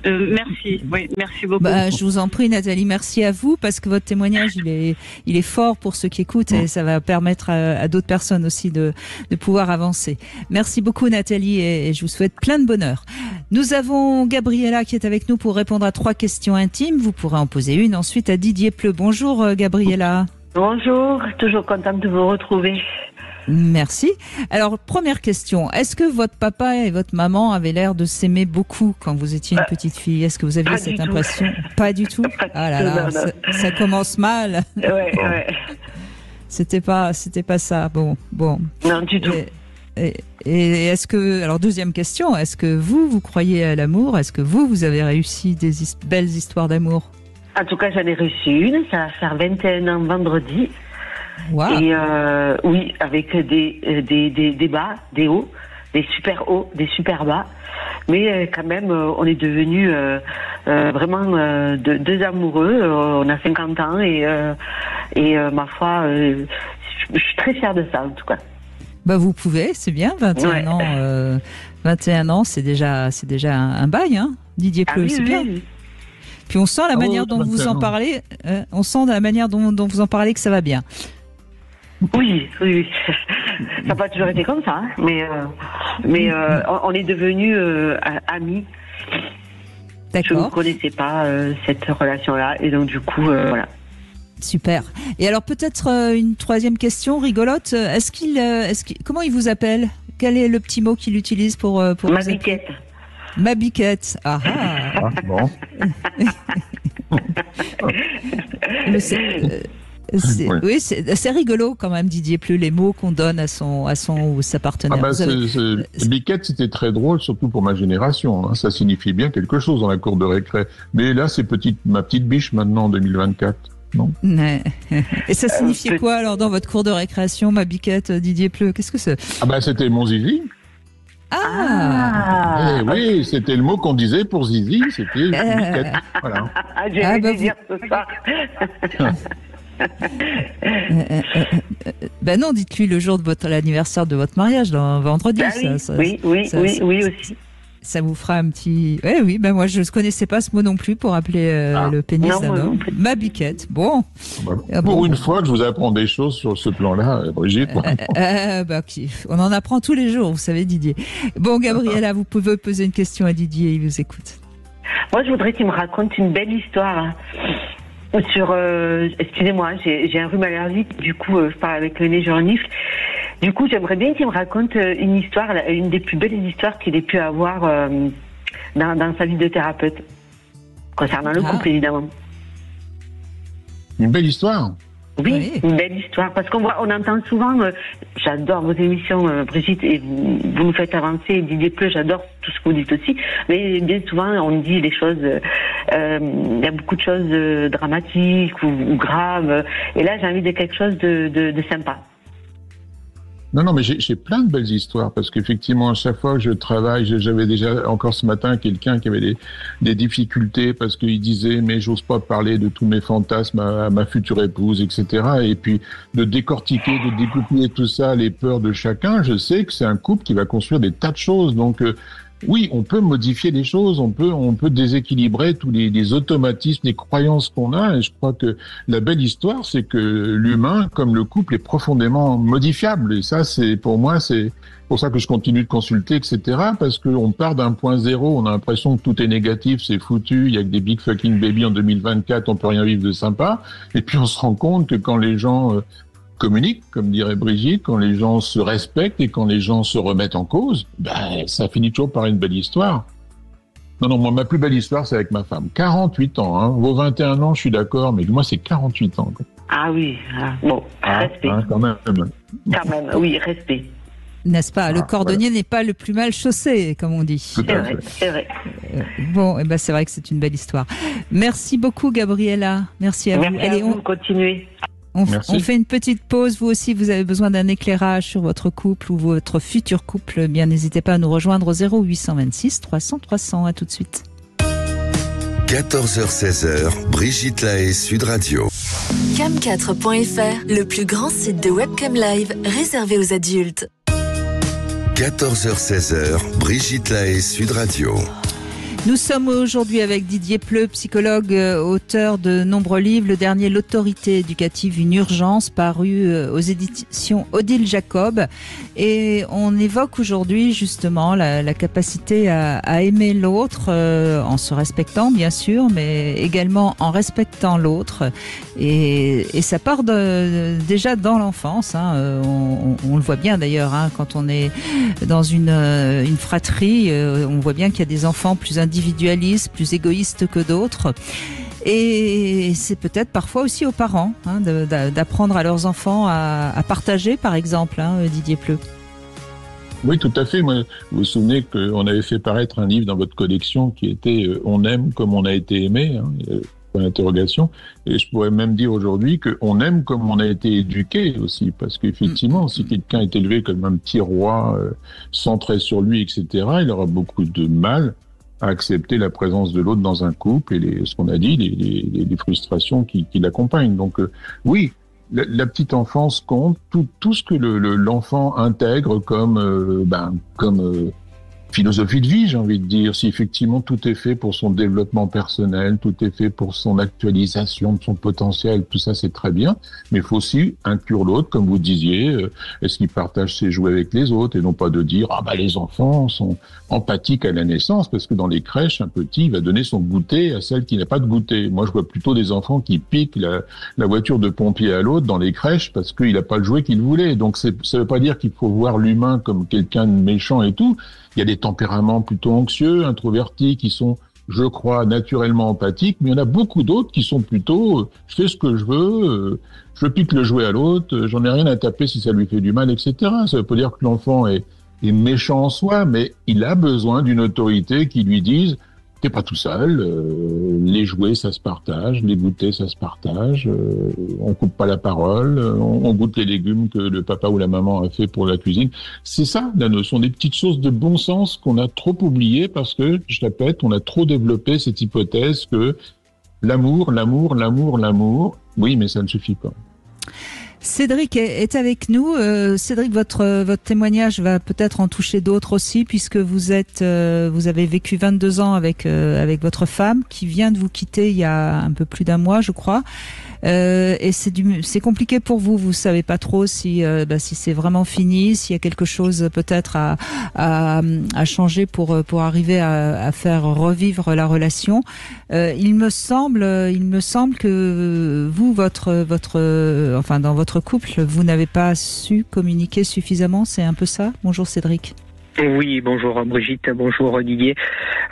Merci. Oui, merci beaucoup. Je vous en prie, Nathalie. Merci à vous parce que votre témoignage, il est fort pour ceux qui écoutent et ça va permettre à d'autres personnes aussi de pouvoir avancer. Merci beaucoup, Nathalie, et je vous souhaite plein de bonheur. Nous avons Gabriella qui est avec nous pour répondre à 3 questions intimes. Vous pourrez en poser une ensuite à Didier Pleu. Bonjour, Gabriella. Bonjour. Toujours contente de vous retrouver. Merci. Alors, première question. Est-ce que votre papa et votre maman avaient l'air de s'aimer beaucoup quand vous étiez une petite fille? Est-ce que vous aviez cette impression? Pas du tout. Ah là là, ça commence mal. Ouais. C'était pas ça. Bon. Non, du tout. Et est-ce que, alors deuxième question, est-ce que vous croyez à l'amour? Est-ce que vous avez réussi des belles histoires d'amour? En tout cas, j'en ai reçu une. Ça va faire 21 ans vendredi. Wow. Et oui, avec des bas, des hauts, des super hauts, des super bas. Mais quand même, on est devenus vraiment deux amoureux. On a 50 ans et ma foi, je suis très fière de ça en tout cas. Vous pouvez, c'est bien, 21 ans. 21 ans, c'est déjà un bail, hein, Didier Pleu, c'est bien. Oui. Puis on sent la manière dont vous en parlez, dont vous en parlez que ça va bien. Oui. Ça n'a pas toujours été comme ça, hein, mais on est devenus amis. D'accord. Je ne connaissais pas cette relation-là, et donc du coup, voilà. Super. Et alors peut-être une troisième question rigolote. Comment il vous appelle? Quel est le petit mot qu'il utilise pour Ma biquette. Ma biquette. Ah bon. Oui, c'est rigolo quand même, Didier Pleu, les mots qu'on donne à son ou sa partenaire. Biquette, c'était très drôle, surtout pour ma génération. Hein. Ça signifie bien quelque chose dans la cour de récré. Mais là, c'est ma petite biche maintenant en 2024. Non. Et ça signifiait quoi alors dans votre cour de récréation, ma biquette, Didier Pleu? Qu'est-ce que c'est? C'était mon zizi. Ah, Oui, c'était le mot qu'on disait pour Zizi, c'était biquette. Voilà. J'ai dû dire ce soir. Ben non, dites-lui le jour de l'anniversaire de votre mariage, vendredi. Oui, aussi. Ça vous fera un petit... Oui, ben moi je ne connaissais pas ce mot non plus pour appeler le pénis d'un homme. Ma biquette, bon. Pour une fois que je vous apprends des choses sur ce plan-là, Brigitte. On en apprend tous les jours, vous savez, Didier. Bon, Gabriella, vous pouvez poser une question à Didier, il vous écoute. Moi, je voudrais qu'il me raconte une belle histoire sur... excusez-moi, j'ai un rhume allergique, du coup, je parle avec le nez, je renifle. Du coup, j'aimerais bien qu'il me raconte une histoire, une des plus belles histoires qu'il ait pu avoir dans sa vie de thérapeute, concernant le couple, évidemment. Une belle histoire. Oui, une belle histoire, parce on entend souvent, j'adore vos émissions, Brigitte, et vous nous faites avancer, Didier Pleu, j'adore tout ce que vous dites aussi, mais bien souvent, on dit les choses, il y a beaucoup de choses dramatiques ou graves, et là, j'ai envie de quelque chose de sympa. Non, mais j'ai plein de belles histoires parce qu'effectivement, à chaque fois que je travaille, j'avais déjà encore ce matin quelqu'un qui avait des difficultés parce qu'il disait mais j'ose pas parler de tous mes fantasmes à ma future épouse, etc. Et puis de décortiquer, de découpler tout ça, les peurs de chacun, je sais que c'est un couple qui va construire des tas de choses. Donc oui, on peut modifier les choses, on peut déséquilibrer tous les automatismes, les croyances qu'on a. Et je crois que la belle histoire, c'est que l'humain, comme le couple, est profondément modifiable. Et ça, c'est pour moi, c'est pour ça que je continue de consulter, etc. Parce qu'on part d'un point zéro, on a l'impression que tout est négatif, c'est foutu, il y a que des big fucking baby en 2024, on peut rien vivre de sympa. Et puis on se rend compte que quand les gens communiquent, comme dirait Brigitte, quand les gens se respectent et quand les gens se remettent en cause, ça finit toujours par une belle histoire. Non, moi, ma plus belle histoire, c'est avec ma femme. 48 ans, hein. Vos 21 ans, je suis d'accord, mais moi, c'est 48 ans. Quoi. Ah oui, bon, respect. Quand même. Quand même, oui, respect. N'est-ce pas? Le cordonnier n'est pas le plus mal chaussé, comme on dit. C'est vrai. Bon, c'est vrai que c'est une belle histoire. Merci beaucoup, Gabriella. Merci à vous. Allez, on continue. On fait une petite pause. Vous aussi, vous avez besoin d'un éclairage sur votre couple ou votre futur couple. Bien, n'hésitez pas à nous rejoindre au 0826 300 300. À tout de suite. 14h-16h, Brigitte Lahaie, Sud Radio. Cam4.fr, le plus grand site de webcam live réservé aux adultes. 14h-16h, Brigitte Lahaie, Sud Radio. Nous sommes aujourd'hui avec Didier Pleu, psychologue, auteur de nombreux livres. Le dernier, L'autorité éducative, une urgence, paru aux éditions Odile Jacob. Et on évoque aujourd'hui justement la capacité à aimer l'autre en se respectant bien sûr, mais également en respectant l'autre. Et ça part déjà dans l'enfance. Hein. On le voit bien d'ailleurs hein, quand on est dans une fratrie. On voit bien qu'il y a des enfants plus individualistes, plus égoïstes que d'autres. Et c'est peut-être parfois aussi aux parents hein, d'apprendre à leurs enfants à partager, par exemple, hein, Didier Pleu. Oui, tout à fait. Moi, vous vous souvenez qu'on avait fait paraître un livre dans votre collection qui était « On aime comme on a été aimé hein, ». Interrogation. Et je pourrais même dire aujourd'hui qu'on aime comme on a été éduqué aussi, parce qu'effectivement, si quelqu'un est élevé comme un petit roi centré sur lui, etc., il aura beaucoup de mal à accepter la présence de l'autre dans un couple et ce qu'on a dit, les frustrations qui l'accompagnent. Donc oui, la petite enfance compte, tout ce que l'enfant intègre comme philosophie de vie, j'ai envie de dire. Si effectivement tout est fait pour son développement personnel, tout est fait pour son actualisation de son potentiel, tout ça c'est très bien, mais il faut aussi inclure l'autre, comme vous disiez, est-ce qu'il partage ses jouets avec les autres, et non pas de dire les enfants sont empathiques à la naissance, parce que dans les crèches, un petit va donner son goûter à celle qui n'a pas de goûter. Moi je vois plutôt des enfants qui piquent la voiture de pompier à l'autre dans les crèches parce qu'il n'a pas le jouet qu'il voulait. Donc ça veut pas dire qu'il faut voir l'humain comme quelqu'un de méchant et tout. Il y a des tempéraments plutôt anxieux, introvertis, qui sont, je crois, naturellement empathiques, mais il y en a beaucoup d'autres qui sont plutôt je fais ce que je veux, je pique le jouet à l'autre, j'en ai rien à taper si ça lui fait du mal, etc. Ça veut pas dire que l'enfant est méchant en soi, mais il a besoin d'une autorité qui lui dise T'es pas tout seul. Les jouets, ça se partage. Les goûters, ça se partage. On coupe pas la parole. On goûte les légumes que le papa ou la maman a fait pour la cuisine. C'est ça, la notion des petites choses de bon sens qu'on a trop oubliées parce que, je répète, on a trop développé cette hypothèse que l'amour, oui, mais ça ne suffit pas. Cédric est avec nous. Cédric, votre témoignage va peut-être en toucher d'autres aussi, puisque vous avez vécu 22 ans avec votre femme qui vient de vous quitter il y a un peu plus d'un mois, je crois. Et c'est compliqué pour vous. Vous savez pas trop si c'est vraiment fini, s'il y a quelque chose peut-être à changer pour arriver à faire revivre la relation. Il me semble que vous, dans votre couple, vous n'avez pas su communiquer suffisamment. C'est un peu ça. Bonjour Cédric. Oui, bonjour Brigitte, bonjour Didier.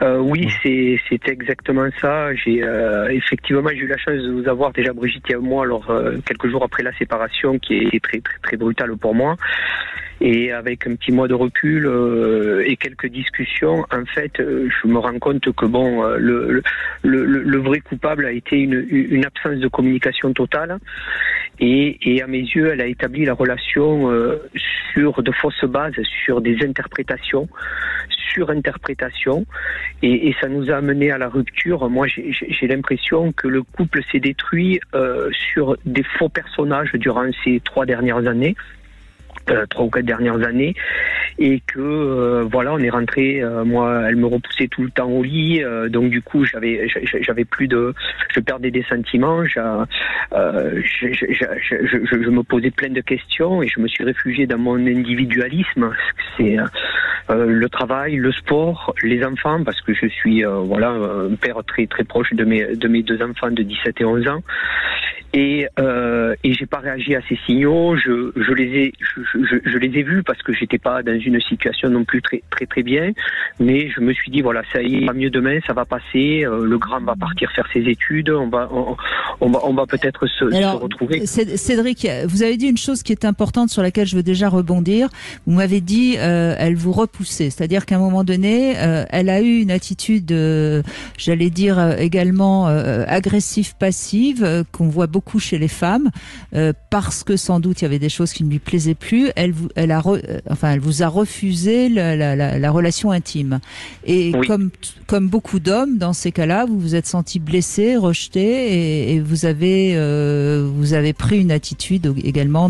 Oui, c'est exactement ça. Effectivement, j'ai eu la chance de vous avoir déjà, Brigitte, il y a un mois, alors quelques jours après la séparation, qui est très très très brutale pour moi. Et avec un petit mois de recul et quelques discussions, en fait, je me rends compte que le vrai coupable a été une absence de communication totale. Et à mes yeux, elle a établi la relation sur de fausses bases, sur des interprétations, surinterprétations, et ça nous a amené à la rupture. Moi, j'ai l'impression que le couple s'est détruit sur des faux personnages durant ces 3 ou 4 dernières années, et que on est rentré, moi elle me repoussait tout le temps au lit, donc du coup j'avais plus de, je perdais des sentiments, je me posais plein de questions et je me suis réfugié dans mon individualisme. C'est le travail, le sport, les enfants, parce que je suis un père très très proche de mes 2 enfants de 17 et 11 ans. Et j'ai pas réagi à ces signaux. Je les ai vus parce que j'étais pas dans une situation non plus très très très bien. Mais je me suis dit voilà, ça y est, pas mieux demain, ça va passer. Le grand va partir faire ses études. On va peut-être se retrouver. Cédric, vous avez dit une chose qui est importante sur laquelle je veux déjà rebondir. Vous m'avez dit elle vous repoussait, c'est-à-dire qu'à un moment donné, elle a eu une attitude, j'allais dire également agressive-passive qu'on voit beaucoup chez les femmes, parce que sans doute il y avait des choses qui ne lui plaisaient plus. Elle vous a refusé la relation intime. Et oui, comme beaucoup d'hommes, dans ces cas-là, vous vous êtes senti blessé, rejeté, et vous avez pris une attitude également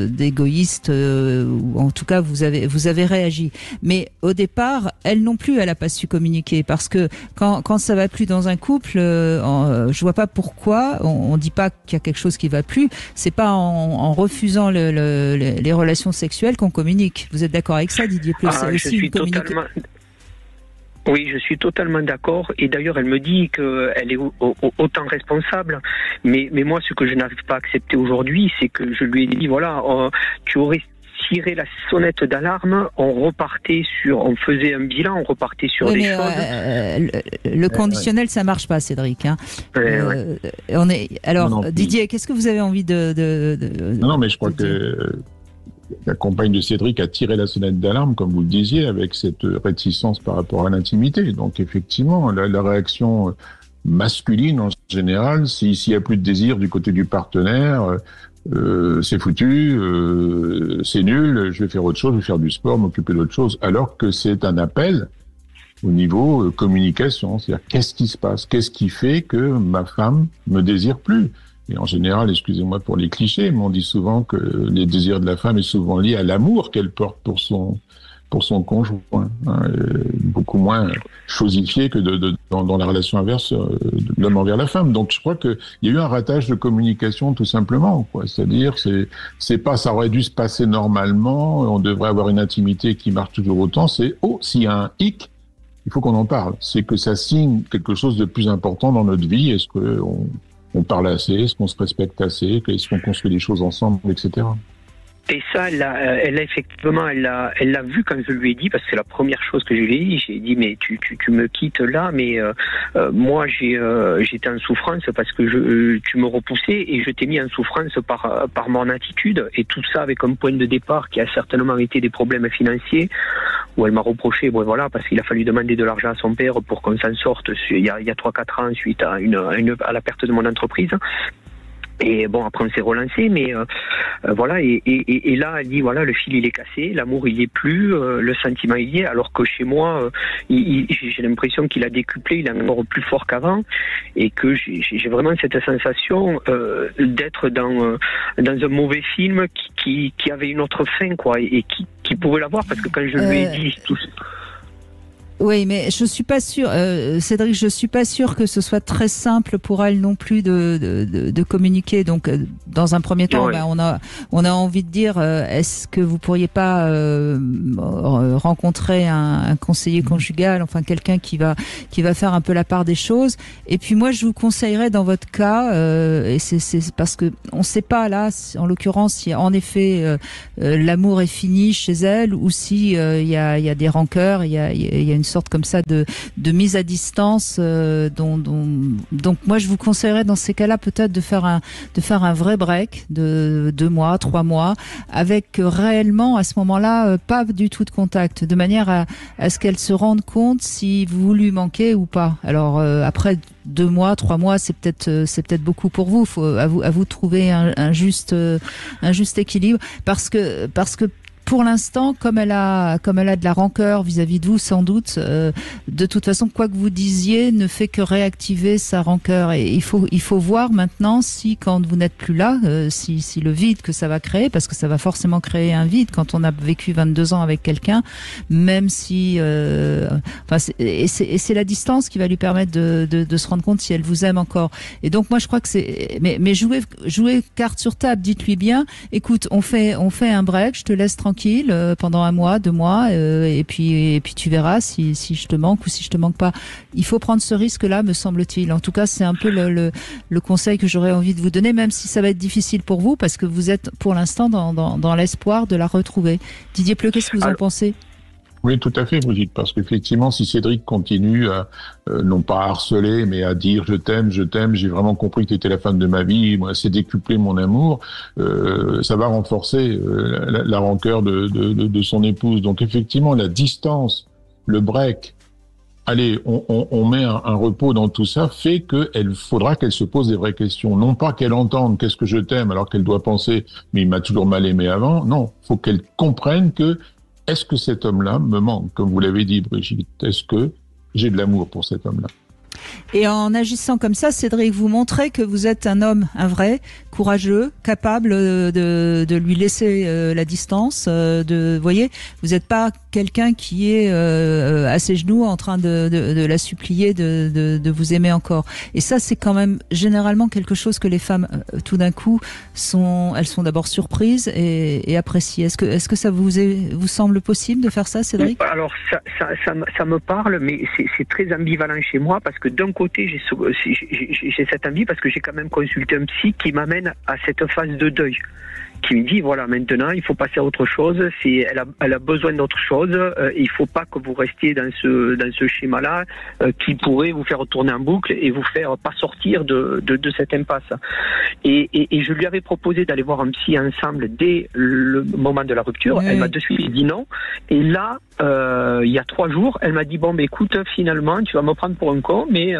d'égoïste, ou en tout cas vous avez réagi. Mais au départ, elle non plus, elle a pas su communiquer, parce que quand ça va plus dans un couple, je vois pas pourquoi on dit pas qu'il y a quelque chose qui va plus. C'est pas en refusant les relations sexuelles qu'on communique. Vous êtes d'accord avec ça, Didier Pleu? Oui, je suis totalement d'accord. Et d'ailleurs, elle me dit qu'elle est autant responsable. Mais moi, ce que je n'arrive pas à accepter aujourd'hui, c'est que je lui ai dit, voilà, tu aurais tiré la sonnette d'alarme, on faisait un bilan, on repartait sur des choses. Le conditionnel, ça marche pas, Cédric. Hein. Didier, qu'est-ce que vous avez envie Non, mais je crois que la compagne de Cédric a tiré la sonnette d'alarme, comme vous le disiez, avec cette réticence par rapport à l'intimité. Donc effectivement, la réaction masculine en général, s'il n'y a plus de désir du côté du partenaire, c'est foutu, c'est nul, je vais faire autre chose, je vais faire du sport, m'occuper d'autre chose, alors que c'est un appel au niveau communication, c'est-à-dire qu'est-ce qui se passe, qu'est-ce qui fait que ma femme me désire plus. Et en général, excusez-moi pour les clichés, mais on dit souvent que les désirs de la femme est souvent lié à l'amour qu'elle porte pour son conjoint, beaucoup moins chosifié que dans la relation inverse de l'homme envers la femme. Donc je crois qu'il y a eu un ratage de communication tout simplement, quoi. C'est-à-dire c'est pas ça aurait dû se passer normalement, on devrait avoir une intimité qui marche toujours autant, c'est s'il y a un hic, il faut qu'on en parle. C'est que ça signe quelque chose de plus important dans notre vie. Est-ce qu'on parle assez, est-ce qu'on se respecte assez, est-ce qu'on construit des choses ensemble, etc. Et ça, elle a effectivement, elle l'a vu quand je lui ai dit, parce que c'est la première chose que je lui ai dit. J'ai dit, mais tu me quittes là, mais moi j'étais en souffrance parce que tu me repoussais et je t'ai mis en souffrance par mon attitude, et tout ça avec un point de départ qui a certainement été des problèmes financiers, où elle m'a reproché, bon voilà, parce qu'il a fallu demander de l'argent à son père pour qu'on s'en sorte il y a 3-4 ans suite à la perte de mon entreprise. Et bon, après on s'est relancé, mais voilà, et là elle dit voilà, le fil il est cassé, l'amour il y est plus, le sentiment il y est, alors que chez moi j'ai l'impression qu'il a décuplé, il est encore plus fort qu'avant, et que j'ai vraiment cette sensation d'être dans un mauvais film qui avait une autre fin, quoi, et qui pouvait l'avoir, parce que quand je lui ai dit tout ça. Oui, mais je suis pas sûre, Cédric, je suis pas sûre que ce soit très simple pour elle non plus de communiquer. Donc, dans un premier temps, on a envie de dire, est-ce que vous pourriez pas rencontrer un conseiller conjugal, enfin quelqu'un qui va faire un peu la part des choses. Et puis moi, je vous conseillerais dans votre cas, et c'est parce que on sait pas là, en l'occurrence, si en effet l'amour est fini chez elle, ou si il y a des rancœurs, il y a une sorte comme ça de mise à distance, donc moi je vous conseillerais dans ces cas-là peut-être de faire un vrai break de 2 mois, 3 mois, avec réellement à ce moment-là pas du tout de contact, de manière à ce qu'elle se rende compte si vous lui manquez ou pas. Alors après 2 mois, 3 mois, c'est peut-être beaucoup pour vous. Faut à vous de trouver un juste équilibre, parce que pour l'instant, comme elle a de la rancœur vis-à-vis de vous, sans doute, de toute façon, quoi que vous disiez ne fait que réactiver sa rancœur. Et il faut voir maintenant si, quand vous n'êtes plus là, si le vide que ça va créer, parce que ça va forcément créer un vide quand on a vécu 22 ans avec quelqu'un, même si, c'est la distance qui va lui permettre de se rendre compte si elle vous aime encore. Et donc moi, je crois que mais jouez carte sur table. Dites-lui bien, écoute, on fait un break, je te laisse tranquille pendant 1 mois, 2 mois, et puis tu verras si je te manque ou si je te manque pas. Il faut prendre ce risque-là, me semble-t-il. En tout cas, c'est un peu le conseil que j'aurais envie de vous donner, même si ça va être difficile pour vous, parce que vous êtes pour l'instant dans l'espoir de la retrouver. Didier Pleu, qu'est-ce que vous en pensez ? Oui, tout à fait, Brigitte, parce qu'effectivement, si Cédric continue à, non pas à harceler, mais à dire je t'aime, j'ai vraiment compris que tu étais la femme de ma vie, moi, c'est décupler mon amour, ça va renforcer la rancœur de son épouse. Donc effectivement, la distance, le break, allez, on met un repos dans tout ça, fait qu'il faudra qu'elle se pose des vraies questions. Non pas qu'elle entende qu'est-ce que je t'aime, alors qu'elle doit penser mais il m'a toujours mal aimé avant. Non, faut qu'elle comprenne que est-ce que cet homme-là me manque, comme vous l'avez dit, Brigitte? Est-ce que j'ai de l'amour pour cet homme-là? Et en agissant comme ça, Cédric, vous montrez que vous êtes un homme, un vrai, courageux, capable de lui laisser la distance. Voyez, vous n'êtes pas quelqu'un qui est à ses genoux en train de la supplier de vous aimer encore. Et ça, c'est quand même généralement quelque chose que les femmes, tout d'un coup, elles sont d'abord surprises et apprécient. Est-ce que ça vous semble possible de faire ça, Cédric? Alors, ça me parle, mais c'est très ambivalent chez moi, parce que d'un côté, j'ai cette envie, parce que j'ai quand même consulté un psy qui m'amène à cette phase de deuil, qui me dit voilà, maintenant il faut passer à autre chose, elle a besoin d'autre chose, il faut pas que vous restiez dans ce schéma-là qui pourrait vous faire tourner en boucle et vous faire pas sortir de cette impasse. Et je lui avais proposé d'aller voir un psy ensemble dès le moment de la rupture. Oui. Elle m'a de suite dit non, et là il y a 3 jours, elle m'a dit bon, bah, écoute, finalement tu vas me prendre pour un con, mais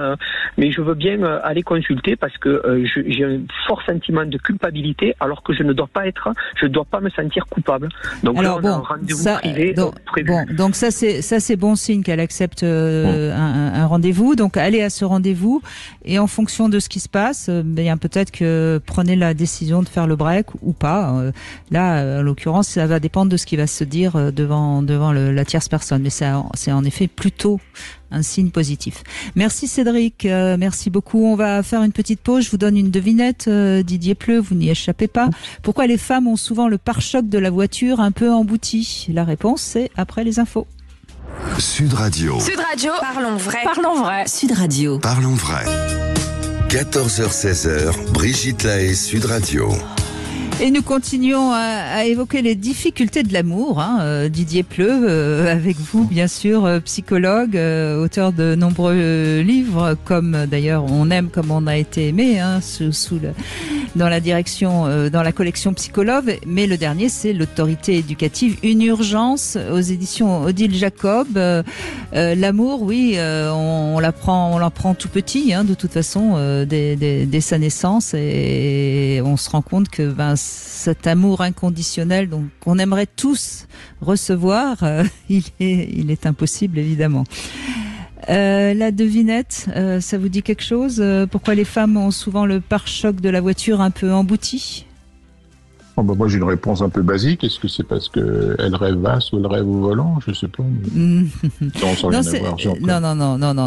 je veux bien aller consulter, parce que j'ai un fort sentiment de culpabilité, alors que je ne dois pas me sentir coupable. Donc alors, là, on a un rendez-vous privé prévu. Donc ça c'est bon signe qu'elle accepte un rendez-vous. Donc allez à ce rendez-vous, et en fonction de ce qui se passe, bien peut-être que prenez la décision de faire le break ou pas. Là, en l'occurrence, ça va dépendre de ce qui va se dire devant la tierce personne. Mais c'est en effet plutôt un signe positif. Merci Cédric, merci beaucoup. On va faire une petite pause. Je vous donne une devinette, Didier Pleu, vous n'y échappez pas. Pourquoi les femmes ont souvent le pare-choc de la voiture un peu embouti? La réponse, c'est après les infos. Sud Radio. Sud Radio, parlons vrai. Parlons vrai. Sud Radio. Parlons vrai. 14h-16h, Brigitte Lahaie, Sud Radio. Et nous continuons à évoquer les difficultés de l'amour. Didier Pleu, avec vous, bien sûr, psychologue, auteur de nombreux livres, comme d'ailleurs On aime comme on a été aimé, dans la direction, dans la collection Psychologue. Mais le dernier, c'est L'autorité éducative, une urgence, aux éditions Odile Jacob. L'amour, oui, on l'apprend tout petit, de toute façon, dès sa naissance, et on se rend compte que cet amour inconditionnel qu'on aimerait tous recevoir, il est impossible, évidemment. La devinette, ça vous dit quelque chose? Pourquoi les femmes ont souvent le pare-choc de la voiture un peu embouti? Moi, j'ai une réponse un peu basique. Est-ce que c'est parce qu'elles rêvent basse ou elles rêvent au volant? Je sais pas. Non,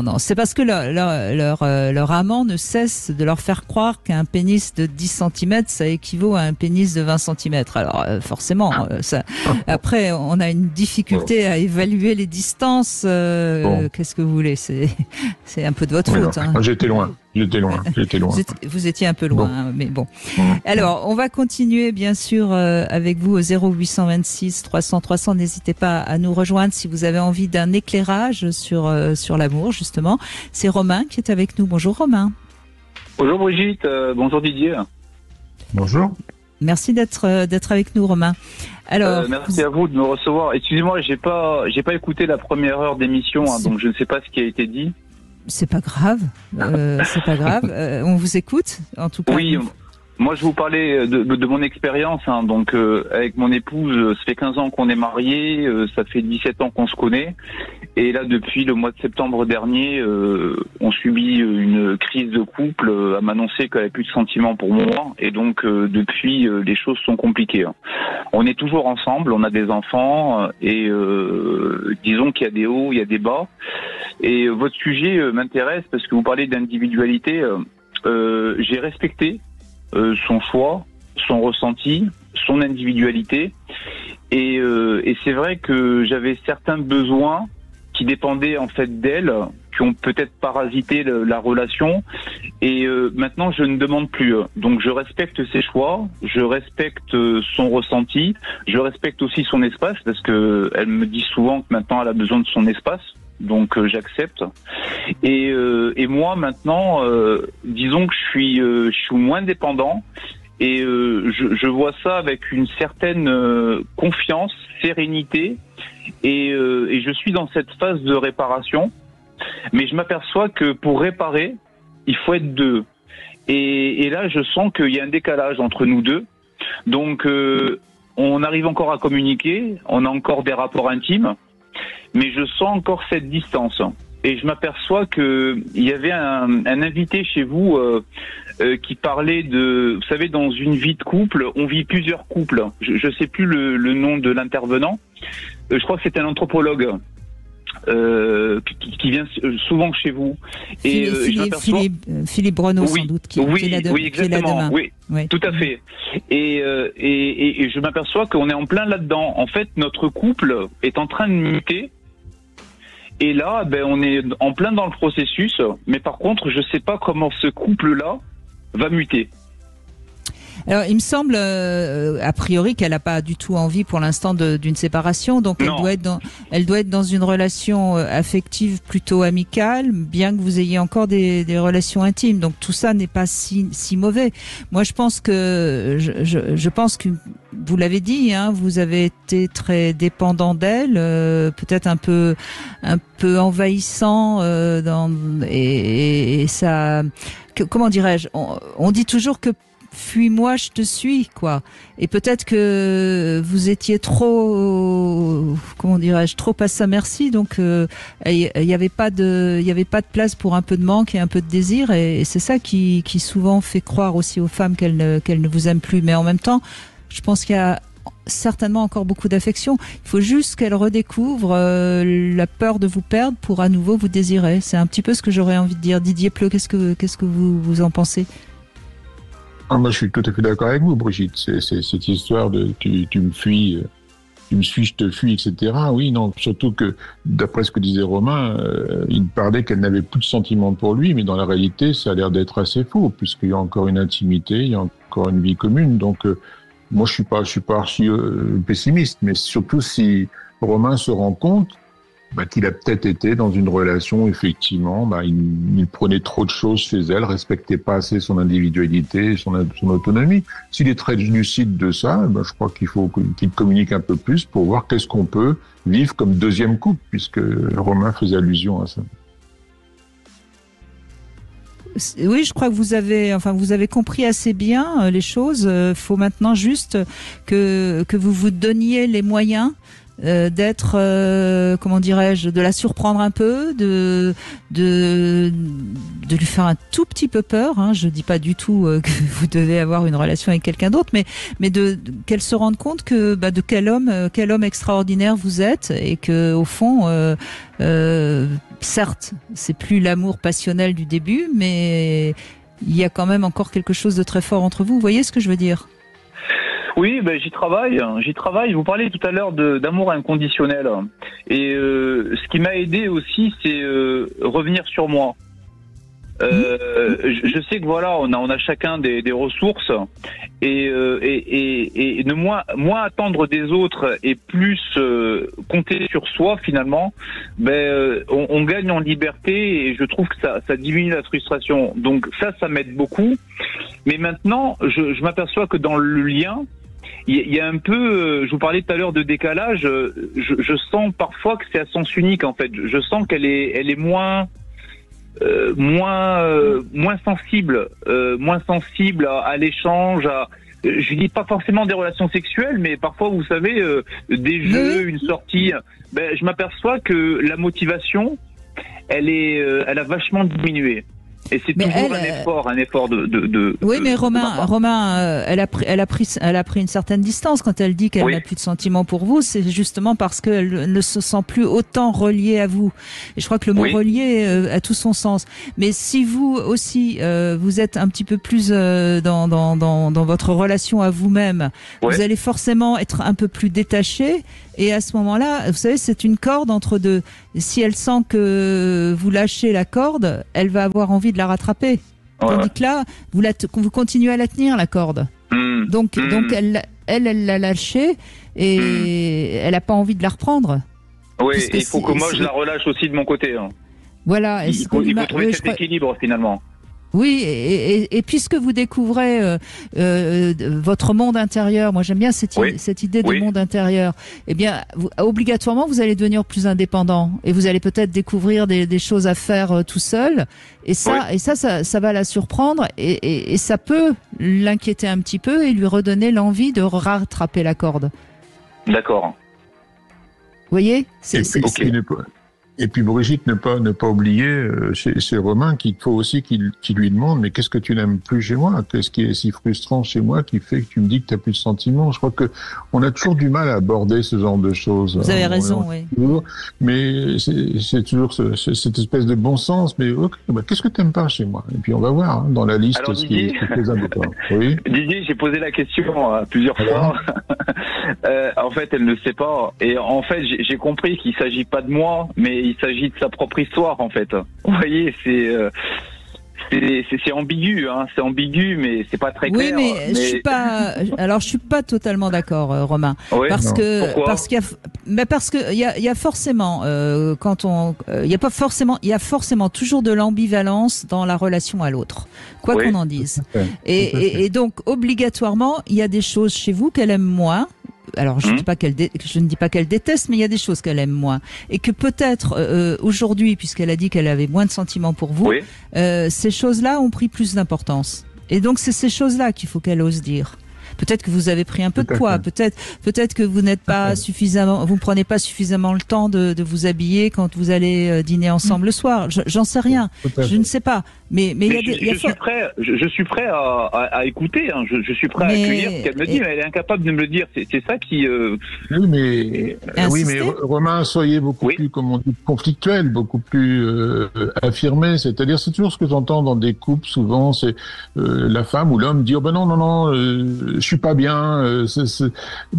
non. C'est parce que leur amant ne cesse de leur faire croire qu'un pénis de 10 cm, ça équivaut à un pénis de 20 cm. Alors, forcément, après, on a une difficulté à évaluer les distances. Qu'est-ce que vous voulez? C'est un peu de votre faute. J'étais loin. Vous étiez un peu loin, mais bon. Alors, on va continuer, bien sûr, avec vous au 0826 300 300. N'hésitez pas à nous rejoindre si vous avez envie d'un éclairage sur l'amour, justement. C'est Romain qui est avec nous. Bonjour Romain. Bonjour Brigitte, bonjour Didier. Bonjour. Merci d'être avec nous, Romain. Alors, merci à vous de me recevoir. Excusez-moi, j'ai pas écouté la première heure d'émission, donc je ne sais pas ce qui a été dit. C'est pas grave, on vous écoute, en tout cas. Oui, moi je vous parlais de mon expérience, donc avec mon épouse, ça fait 15 ans qu'on est mariés, ça fait 17 ans qu'on se connaît, et là depuis le mois de septembre dernier, on subit une crise de couple, à m'annoncer qu'elle n'avait plus de sentiments pour moi, et donc depuis les choses sont compliquées. On est toujours ensemble, on a des enfants, et disons qu'il y a des hauts, il y a des bas. Et votre sujet m'intéresse parce que vous parlez d'individualité. J'ai respecté son choix, son ressenti, son individualité. Et c'est vrai que j'avais certains besoins qui dépendaient en fait d'elle, qui ont peut-être parasité la relation. Et maintenant, je ne demande plus. Donc, je respecte ses choix, je respecte son ressenti, je respecte aussi son espace parce que elle me dit souvent que maintenant, elle a besoin de son espace. Donc j'accepte. Et moi maintenant, disons que je suis moins dépendant et je vois ça avec une certaine confiance, sérénité et je suis dans cette phase de réparation. Mais je m'aperçois que pour réparer, il faut être deux. Et là, je sens qu'il y a un décalage entre nous deux. Donc on arrive encore à communiquer, on a encore des rapports intimes. Mais je sens encore cette distance. Et je m'aperçois que il y avait un invité chez vous qui parlait de, vous savez, dans une vie de couple, on vit plusieurs couples. Je sais plus le nom de l'intervenant. Je crois que c'est un anthropologue qui vient souvent chez vous. Et Philippe Breneau, sans doute, qui est là demain. Oui, tout à fait. Et je m'aperçois qu'on est en plein là-dedans. En fait, notre couple est en train de muter. Et là, on est en plein dans le processus. Mais par contre, je sais pas comment ce couple-là va muter. Alors, il me semble, a priori, qu'elle n'a pas du tout envie pour l'instant d'une séparation. Donc, elle doit être dans une relation affective plutôt amicale, bien que vous ayez encore des relations intimes. Donc, tout ça n'est pas si mauvais. Moi, je pense que vous l'avez dit, vous avez été très dépendant d'elle, peut-être un peu envahissant, et ça, comment dirais-je, on dit toujours que fuis-moi, je te suis, quoi. Et peut-être que vous étiez trop, comment dirais-je, trop à sa merci, donc il y avait pas de place pour un peu de manque et un peu de désir, et c'est ça qui souvent fait croire aussi aux femmes qu'elles ne vous aiment plus. Mais en même temps, je pense qu'il y a certainement encore beaucoup d'affection. Il faut juste qu'elle redécouvre la peur de vous perdre pour à nouveau vous désirer. C'est un petit peu ce que j'aurais envie de dire. Didier Pleu, qu'est-ce que vous en pensez? Moi, je suis tout à fait d'accord avec vous, Brigitte. C'est cette histoire de tu me fuis, je te fuis, etc. Oui, non, surtout que, d'après ce que disait Romain, il parlait qu'elle n'avait plus de sentiments pour lui, mais dans la réalité, ça a l'air d'être assez faux, puisqu'il y a encore une intimité, il y a encore une vie commune. Donc, moi, je suis pas archi pessimiste, mais surtout si Romain se rend compte qu'il a peut-être été dans une relation, effectivement, il prenait trop de choses chez elle, respectait pas assez son individualité, son autonomie. S'il est très lucide de ça, je crois qu'il faut qu'il communique un peu plus pour voir qu'est-ce qu'on peut vivre comme deuxième couple, puisque Romain faisait allusion à ça. Oui, je crois que vous avez compris assez bien les choses. Faut maintenant juste que vous vous donniez les moyens d'être, comment dirais-je, de la surprendre un peu, de lui faire un tout petit peu peur. Hein. Je dis pas du tout que vous devez avoir une relation avec quelqu'un d'autre, mais qu'elle se rende compte que de quel homme extraordinaire vous êtes, et que au fond, certes, c'est plus l'amour passionnel du début, mais il y a quand même encore quelque chose de très fort entre vous. Vous voyez ce que je veux dire ? Oui, j'y travaille. Vous parlez tout à l'heure d'amour inconditionnel. Et ce qui m'a aidé aussi, c'est revenir sur moi. Je sais que voilà, on a chacun des ressources, et de moins attendre des autres et plus compter sur soi, finalement, on gagne en liberté, et je trouve que ça diminue la frustration. Donc ça m'aide beaucoup. Mais maintenant, je m'aperçois que dans le lien, il y a un peu, je vous parlais tout à l'heure de décalage, je sens parfois que c'est à sens unique, en fait. Je sens qu'elle est moins sensible à l'échange, je dis pas forcément des relations sexuelles, mais parfois, vous savez, des jeux, une sortie. Je m'aperçois que la motivation, elle a vachement diminué. Et c'est toujours un effort de. Oui, mais Romain, elle a pris une certaine distance quand elle dit qu'elle n'a plus de sentiments pour vous. C'est justement parce qu'elle ne se sent plus autant reliée à vous. Et je crois que le mot relié a tout son sens. Mais si vous aussi, vous êtes un petit peu plus dans votre relation à vous-même, vous allez forcément être un peu plus détaché. Et à ce moment-là, vous savez, c'est une corde entre deux. Si elle sent que vous lâchez la corde, elle va avoir envie de la rattraper. Tandis que là, vous continuez à la tenir, la corde. Donc elle l'a lâchée, et elle n'a pas envie de la reprendre. Oui, il faut que moi je la relâche aussi de mon côté. Hein. Voilà. Il faut trouver cet équilibre, finalement. Oui, et puisque vous découvrez votre monde intérieur, moi j'aime bien cette idée de monde intérieur, eh bien, obligatoirement, vous allez devenir plus indépendant, et vous allez peut-être découvrir des choses à faire tout seul, et ça va la surprendre, et ça peut l'inquiéter un petit peu et lui redonner l'envie de rattraper la corde. D'accord. Vous voyez ? Et puis Brigitte, ne pas oublier chez Romain qu'il faut aussi qu'il lui demande, mais qu'est-ce que tu n'aimes plus chez moi ? Qu'est-ce qui est si frustrant chez moi qui fait que tu me dis que tu n'as plus de sentiments ? Je crois que on a toujours du mal à aborder ce genre de choses. Vous avez raison, oui. Mais c'est toujours cette espèce de bon sens. Mais qu'est-ce que tu n'aimes pas chez moi ? Et puis on va voir dans la liste. Alors, ce qui est très important. Oui. Didier, j'ai posé la question plusieurs fois. En fait, elle ne sait pas. Et en fait, j'ai compris qu'il s'agit pas de moi, mais il s'agit de sa propre histoire, en fait. Vous voyez, c'est ambigu, hein. C'est ambigu, mais c'est pas très clair. Oui, mais je suis pas totalement d'accord, Romain. Oui, pourquoi ? Parce qu'il y a forcément, il y a forcément toujours de l'ambivalence dans la relation à l'autre, quoi qu'on en dise. Et donc, obligatoirement, il y a des choses chez vous qu'elle aime moins. Alors, je ne dis pas qu'elle déteste, mais il y a des choses qu'elle aime moins. Et que peut-être, aujourd'hui, puisqu'elle a dit qu'elle avait moins de sentiments pour vous, ces choses-là ont pris plus d'importance. Et donc, c'est ces choses-là qu'il faut qu'elle ose dire. Peut-être que vous avez pris un peu de poids. Peut-être que vous n'êtes pas suffisamment, vous ne prenez pas suffisamment le temps de vous habiller quand vous allez dîner ensemble le soir. J'en sais rien. Je ne sais pas. Mais je suis prêt à écouter. Hein. Je suis prêt à accueillir ce qu'elle me dit, mais elle est incapable de me le dire. C'est ça qui. Oui, mais Romain, soyez beaucoup plus, comme on dit, conflictuel, beaucoup plus affirmé. C'est-à-dire, c'est toujours ce que j'entends dans des couples. Souvent, c'est la femme ou l'homme dit non, je suis pas bien,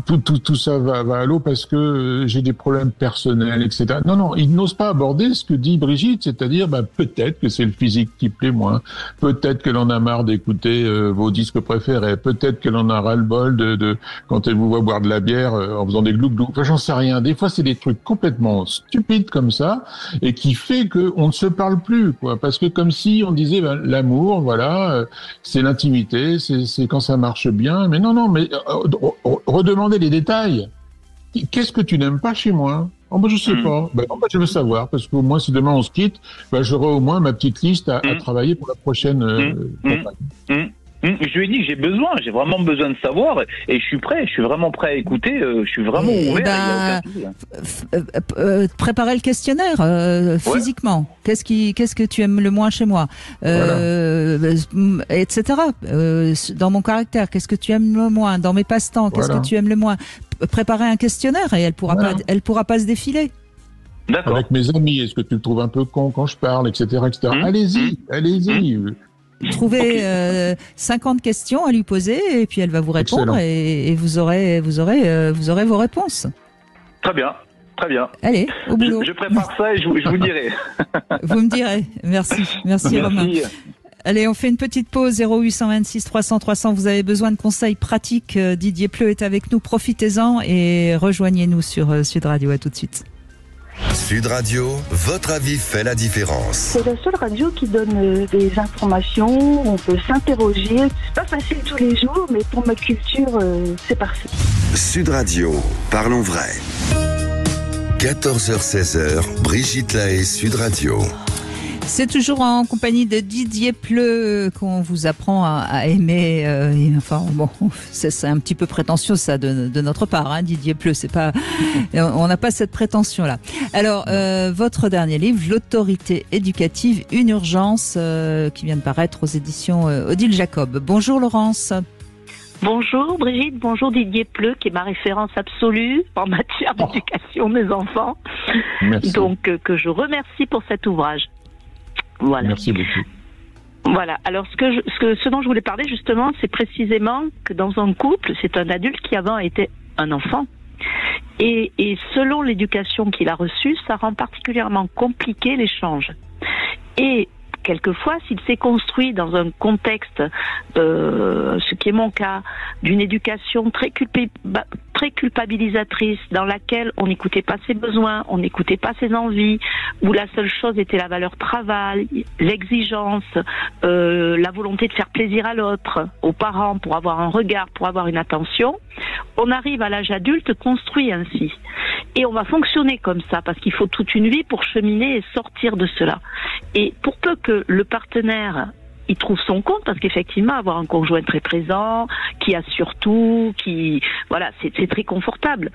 tout ça va à l'eau parce que j'ai des problèmes personnels, etc. Non, il n'ose pas aborder ce que dit Brigitte, c'est-à-dire peut-être que c'est le physique qui plaît moins, peut-être qu'elle en a marre d'écouter vos disques préférés, peut-être qu'elle en a ras-le-bol de quand elle vous voit boire de la bière en faisant des glouglous. Enfin, j'en sais rien. Des fois, c'est des trucs complètement stupides comme ça et qui fait qu'on ne se parle plus, quoi. Parce que comme si on disait l'amour, voilà, c'est l'intimité, c'est quand ça marche bien. Mais non, mais redemandez les détails. Qu'est-ce que tu n'aimes pas chez moi? Oh, je sais pas. Je veux savoir, parce qu'au moins, si demain on se quitte, j'aurai au moins ma petite liste à travailler pour la prochaine campagne. Je lui ai dit que j'ai vraiment besoin de savoir, et je suis vraiment prêt à écouter, je suis vraiment ouvert. Préparer le questionnaire physiquement. Qu'est-ce que tu aimes le moins chez moi, etc. Dans mon caractère, qu'est-ce que tu aimes le moins? Dans mes passe-temps, qu'est-ce que tu aimes le moins? Préparer un questionnaire et elle pourra pas se défiler. D'accord. Avec mes amis, est-ce que tu le trouves un peu con quand je parle, etc. Allez-y. Trouvez 50 questions à lui poser et puis elle va vous répondre et vous aurez vos réponses. Très bien. Allez, au boulot. Je prépare ça et je vous dirai. Vous me direz. Merci Romain. Allez, on fait une petite pause. 0826 300 300. Vous avez besoin de conseils pratiques. Didier Pleu est avec nous. Profitez-en et rejoignez-nous sur Sud Radio. À tout de suite. Sud Radio, votre avis fait la différence. C'est la seule radio qui donne des informations, on peut s'interroger. C'est pas facile tous les jours, mais pour ma culture, c'est parfait. Sud Radio, parlons vrai. 14h-16h, Brigitte Lahaie, Sud Radio. C'est toujours en compagnie de Didier Pleu qu'on vous apprend à aimer. C'est un petit peu prétentieux ça de notre part, hein, Didier Pleu. C'est pas, on n'a pas cette prétention-là. Alors, votre dernier livre, L'autorité éducative, une urgence, qui vient de paraître aux éditions Odile Jacob. Bonjour Laurence. Bonjour Brigitte, bonjour Didier Pleu, qui est ma référence absolue en matière d'éducation des enfants. Merci. Donc, que je remercie pour cet ouvrage. Voilà. Merci beaucoup. Voilà. Alors, ce dont je voulais parler justement, c'est précisément que dans un couple, c'est un adulte qui avant était un enfant. Et selon l'éducation qu'il a reçue, ça rend particulièrement compliqué l'échange. Et quelquefois, s'il s'est construit dans un contexte, ce qui est mon cas, d'une éducation très culpabilisatrice, dans laquelle on n'écoutait pas ses besoins, on n'écoutait pas ses envies, où la seule chose était la valeur travail, l'exigence, la volonté de faire plaisir à l'autre, aux parents, pour avoir un regard, pour avoir une attention, on arrive à l'âge adulte construit ainsi. Et on va fonctionner comme ça, parce qu'il faut toute une vie pour cheminer et sortir de cela. Et pour peu que le partenaire il trouve son compte, parce qu'effectivement avoir un conjoint très présent, qui assure tout, c'est très confortable,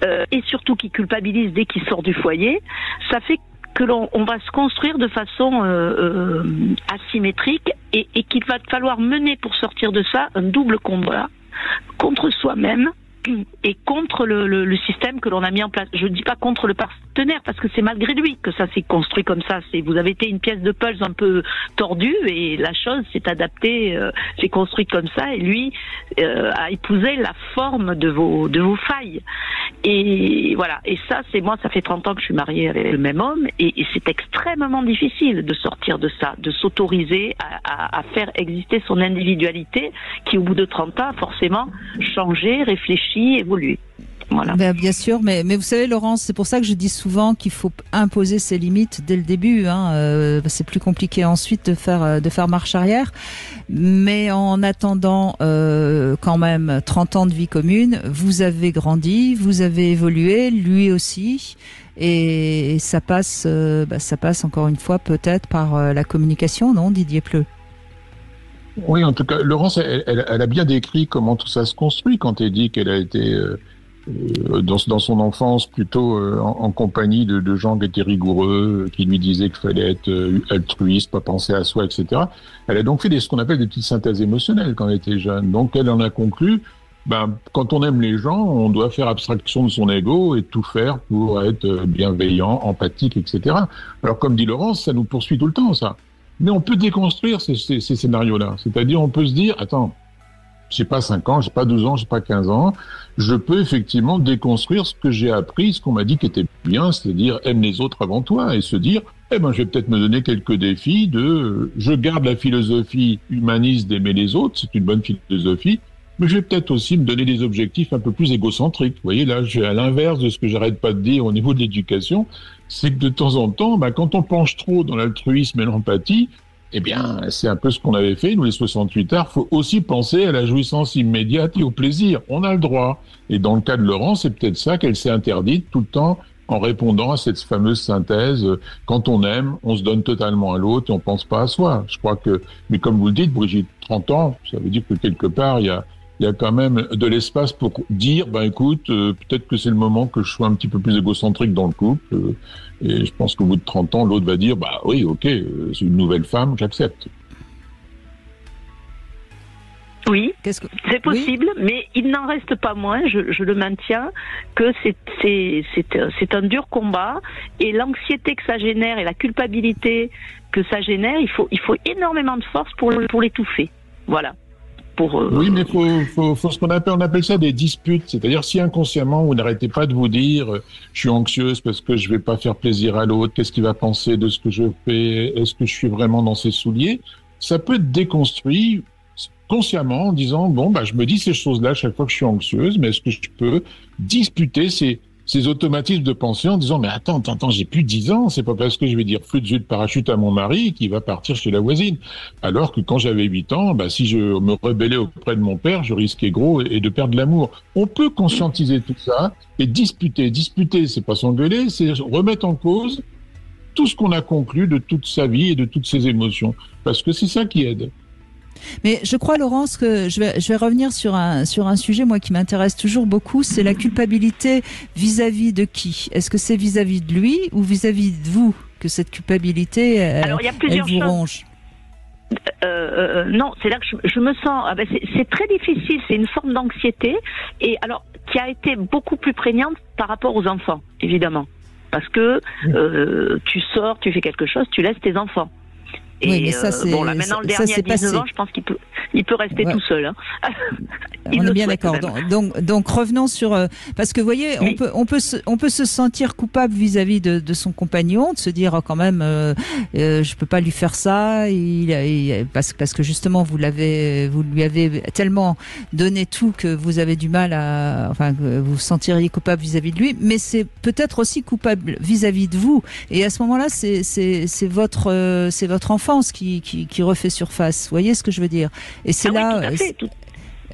et surtout qui culpabilise dès qu'il sort du foyer, ça fait que on va se construire de façon asymétrique et qu'il va falloir mener pour sortir de ça un double combat contre soi-même et contre le système que l'on a mis en place. Je ne dis pas contre le partenaire, parce que c'est malgré lui que ça s'est construit comme ça. Vous avez été une pièce de puzzle un peu tordue et la chose s'est adaptée, s'est construite comme ça, et lui a épousé la forme de vos failles. Et voilà. Et ça, ça fait 30 ans que je suis mariée avec le même homme, et c'est extrêmement difficile de sortir de ça, de s'autoriser à faire exister son individualité, qui au bout de 30 ans a forcément changé, réfléchi, évoluer. Voilà. Bien sûr, mais vous savez Laurence, c'est pour ça que je dis souvent qu'il faut imposer ses limites dès le début. C'est plus compliqué ensuite de faire marche arrière. Mais en attendant quand même 30 ans de vie commune, vous avez grandi, vous avez évolué, lui aussi. Et ça passe encore une fois peut-être par la communication, non, Didier Pleu? Oui, en tout cas, Laurence, elle a bien décrit comment tout ça se construit quand elle dit qu'elle a été dans son enfance plutôt en compagnie de gens qui étaient rigoureux, qui lui disaient qu'il fallait être altruiste, pas penser à soi, etc. Elle a donc fait ce qu'on appelle des petites synthèses émotionnelles quand elle était jeune. Donc elle en a conclu, quand on aime les gens, on doit faire abstraction de son ego et tout faire pour être bienveillant, empathique, etc. Alors comme dit Laurence, ça nous poursuit tout le temps, ça. Mais on peut déconstruire ces scénarios-là. C'est-à-dire, on peut se dire, attends, j'ai pas 5 ans, j'ai pas 12 ans, j'ai pas 15 ans, je peux effectivement déconstruire ce que j'ai appris, ce qu'on m'a dit qui était bien, c'est-à-dire aime les autres avant toi, et se dire, je vais peut-être me donner quelques défis je garde la philosophie humaniste d'aimer les autres, c'est une bonne philosophie, mais je vais peut-être aussi me donner des objectifs un peu plus égocentriques. Vous voyez, là, à l'inverse de ce que j'arrête pas de dire au niveau de l'éducation, c'est que de temps en temps, quand on penche trop dans l'altruisme et l'empathie, c'est un peu ce qu'on avait fait, nous les 68 arts, faut aussi penser à la jouissance immédiate et au plaisir. On a le droit. Et dans le cas de Laurence, c'est peut-être ça qu'elle s'est interdite tout le temps en répondant à cette fameuse synthèse, quand on aime, on se donne totalement à l'autre et on pense pas à soi. Je crois que, mais comme vous le dites, Brigitte, 30 ans, ça veut dire que quelque part, il y a quand même de l'espace pour dire, écoute, peut-être que c'est le moment que je sois un petit peu plus égocentrique dans le couple. Et je pense qu'au bout de 30 ans, l'autre va dire, oui, ok, c'est une nouvelle femme, j'accepte. Oui, c'est possible, mais il n'en reste pas moins, je le maintiens, que c'est un dur combat, et l'anxiété que ça génère et la culpabilité que ça génère, il faut énormément de force pour l'étouffer. Voilà. Oui, mais faut ce qu'on appelle ça des disputes. C'est-à-dire, si inconsciemment, vous n'arrêtez pas de vous dire, je suis anxieuse parce que je vais pas faire plaisir à l'autre, qu'est-ce qu'il va penser de ce que je fais, est-ce que je suis vraiment dans ses souliers, ça peut être déconstruit consciemment en disant, je me dis ces choses-là chaque fois que je suis anxieuse, mais est-ce que je peux disputer ces automatismes de pensée en disant, mais attends, j'ai plus 10 ans, c'est pas parce que je vais dire flûte de parachute à mon mari qu'il va partir chez la voisine. Alors que quand j'avais 8 ans, si je me rebellais auprès de mon père, je risquais gros et de perdre l'amour. On peut conscientiser tout ça et disputer. Disputer, c'est pas s'engueuler, c'est remettre en cause tout ce qu'on a conclu de toute sa vie et de toutes ses émotions. Parce que c'est ça qui aide. Mais je crois, Laurence, que je vais revenir sur un sujet, moi, qui m'intéresse toujours beaucoup, c'est la culpabilité vis-à-vis de qui ? Est-ce que c'est vis-à-vis de lui ou vis-à-vis de vous que cette culpabilité, Alors, il y a plusieurs elle vous choses. ronge ? Non, c'est là que je me sens. C'est très difficile, c'est une forme d'anxiété, et alors qui a été beaucoup plus prégnante par rapport aux enfants, évidemment, parce que tu sors, tu fais quelque chose, tu laisses tes enfants. Et oui, mais ça, maintenant le dernier à 19 ans, je pense qu'il peut rester tout seul. Hein. On est bien d'accord. Donc revenons sur parce que vous voyez, on peut se sentir coupable vis-à-vis de son compagnon, de se dire quand même je peux pas lui faire ça, parce que justement vous lui avez tellement donné tout que vous avez du mal que vous vous sentiriez coupable vis-à-vis de lui, mais c'est peut-être aussi coupable vis-à-vis de vous. Et à ce moment-là, c'est votre enfance qui refait surface. Vous voyez ce que je veux dire ? Et c'est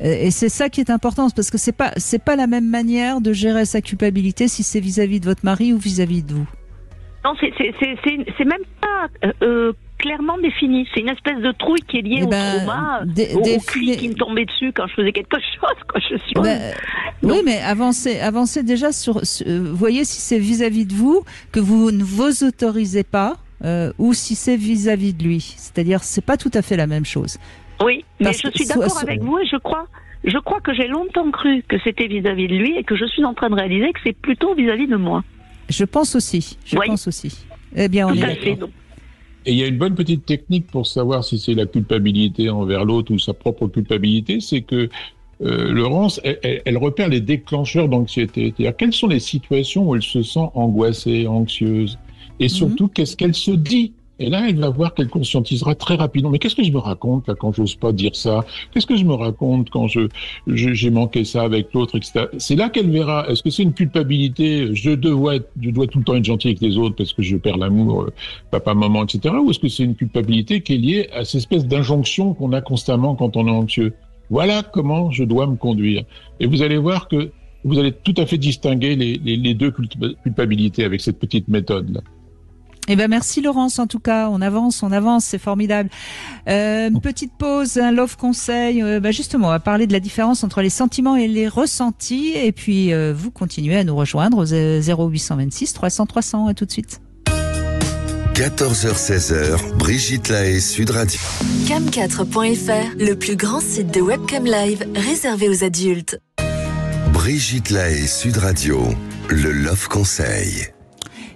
et c'est ça qui est important, parce que c'est pas la même manière de gérer sa culpabilité si c'est vis-à-vis de votre mari ou vis-à-vis de vous. Non, c'est même pas clairement défini. C'est une espèce de trouille qui est liée au trauma, au cri qui me tombait dessus quand je faisais quelque chose, quand je suis. Oui, mais avancez déjà sur voyez si c'est vis-à-vis de vous que vous ne vous autorisez pas. Ou si c'est vis-à-vis de lui. C'est-à-dire, c'est pas tout à fait la même chose. Oui, mais je suis d'accord avec vous, et je crois que j'ai longtemps cru que c'était vis-à-vis de lui, et que je suis en train de réaliser que c'est plutôt vis-à-vis de moi. Je pense aussi. Eh bien, on est d'accord. Et il y a une bonne petite technique pour savoir si c'est la culpabilité envers l'autre ou sa propre culpabilité, c'est que Laurence, elle repère les déclencheurs d'anxiété. C'est-à-dire, quelles sont les situations où elle se sent angoissée, anxieuse ? Et surtout, qu'est-ce qu'elle se dit ? Et là, elle va voir qu'elle conscientisera très rapidement. Mais qu'est-ce que je me raconte là quand j'ose pas dire ça ? Qu'est-ce que je me raconte quand j'ai manqué ça avec l'autre, etc. C'est là qu'elle verra. Est-ce que c'est une culpabilité ? Je dois tout le temps être gentil avec les autres parce que je perds l'amour, papa, maman, etc. Ou est-ce que c'est une culpabilité qui est liée à cette espèce d'injonction qu'on a constamment quand on est anxieux ? Voilà comment je dois me conduire. Et vous allez voir que vous allez tout à fait distinguer les deux culpabilités avec cette petite méthode là. Eh ben merci Laurence, en tout cas, on avance, c'est formidable. Petite pause, un love conseil. Justement, on va parler de la différence entre les sentiments et les ressentis, et puis vous continuez à nous rejoindre au 0826 300 300. À tout de suite. 14h-16h, Brigitte Lahaie, Sud Radio. Cam4.fr, le plus grand site de webcam live réservé aux adultes. Brigitte Lahaie, Sud Radio, le Love Conseil.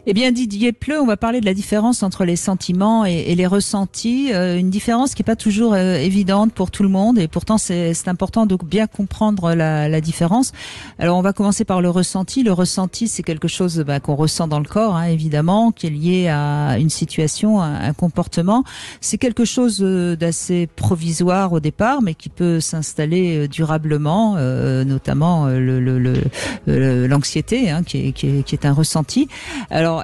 Eh bien, Didier Pleu, on va parler de la différence entre les sentiments et les ressentis. Une différence qui n'est pas toujours évidente pour tout le monde, et pourtant c'est important de bien comprendre la différence. Alors, on va commencer par le ressenti. Le ressenti, c'est quelque chose qu'on ressent dans le corps, hein, évidemment, qui est lié à une situation, un comportement. C'est quelque chose d'assez provisoire au départ, mais qui peut s'installer durablement, notamment l'anxiété, hein, qui est un ressenti. Alors,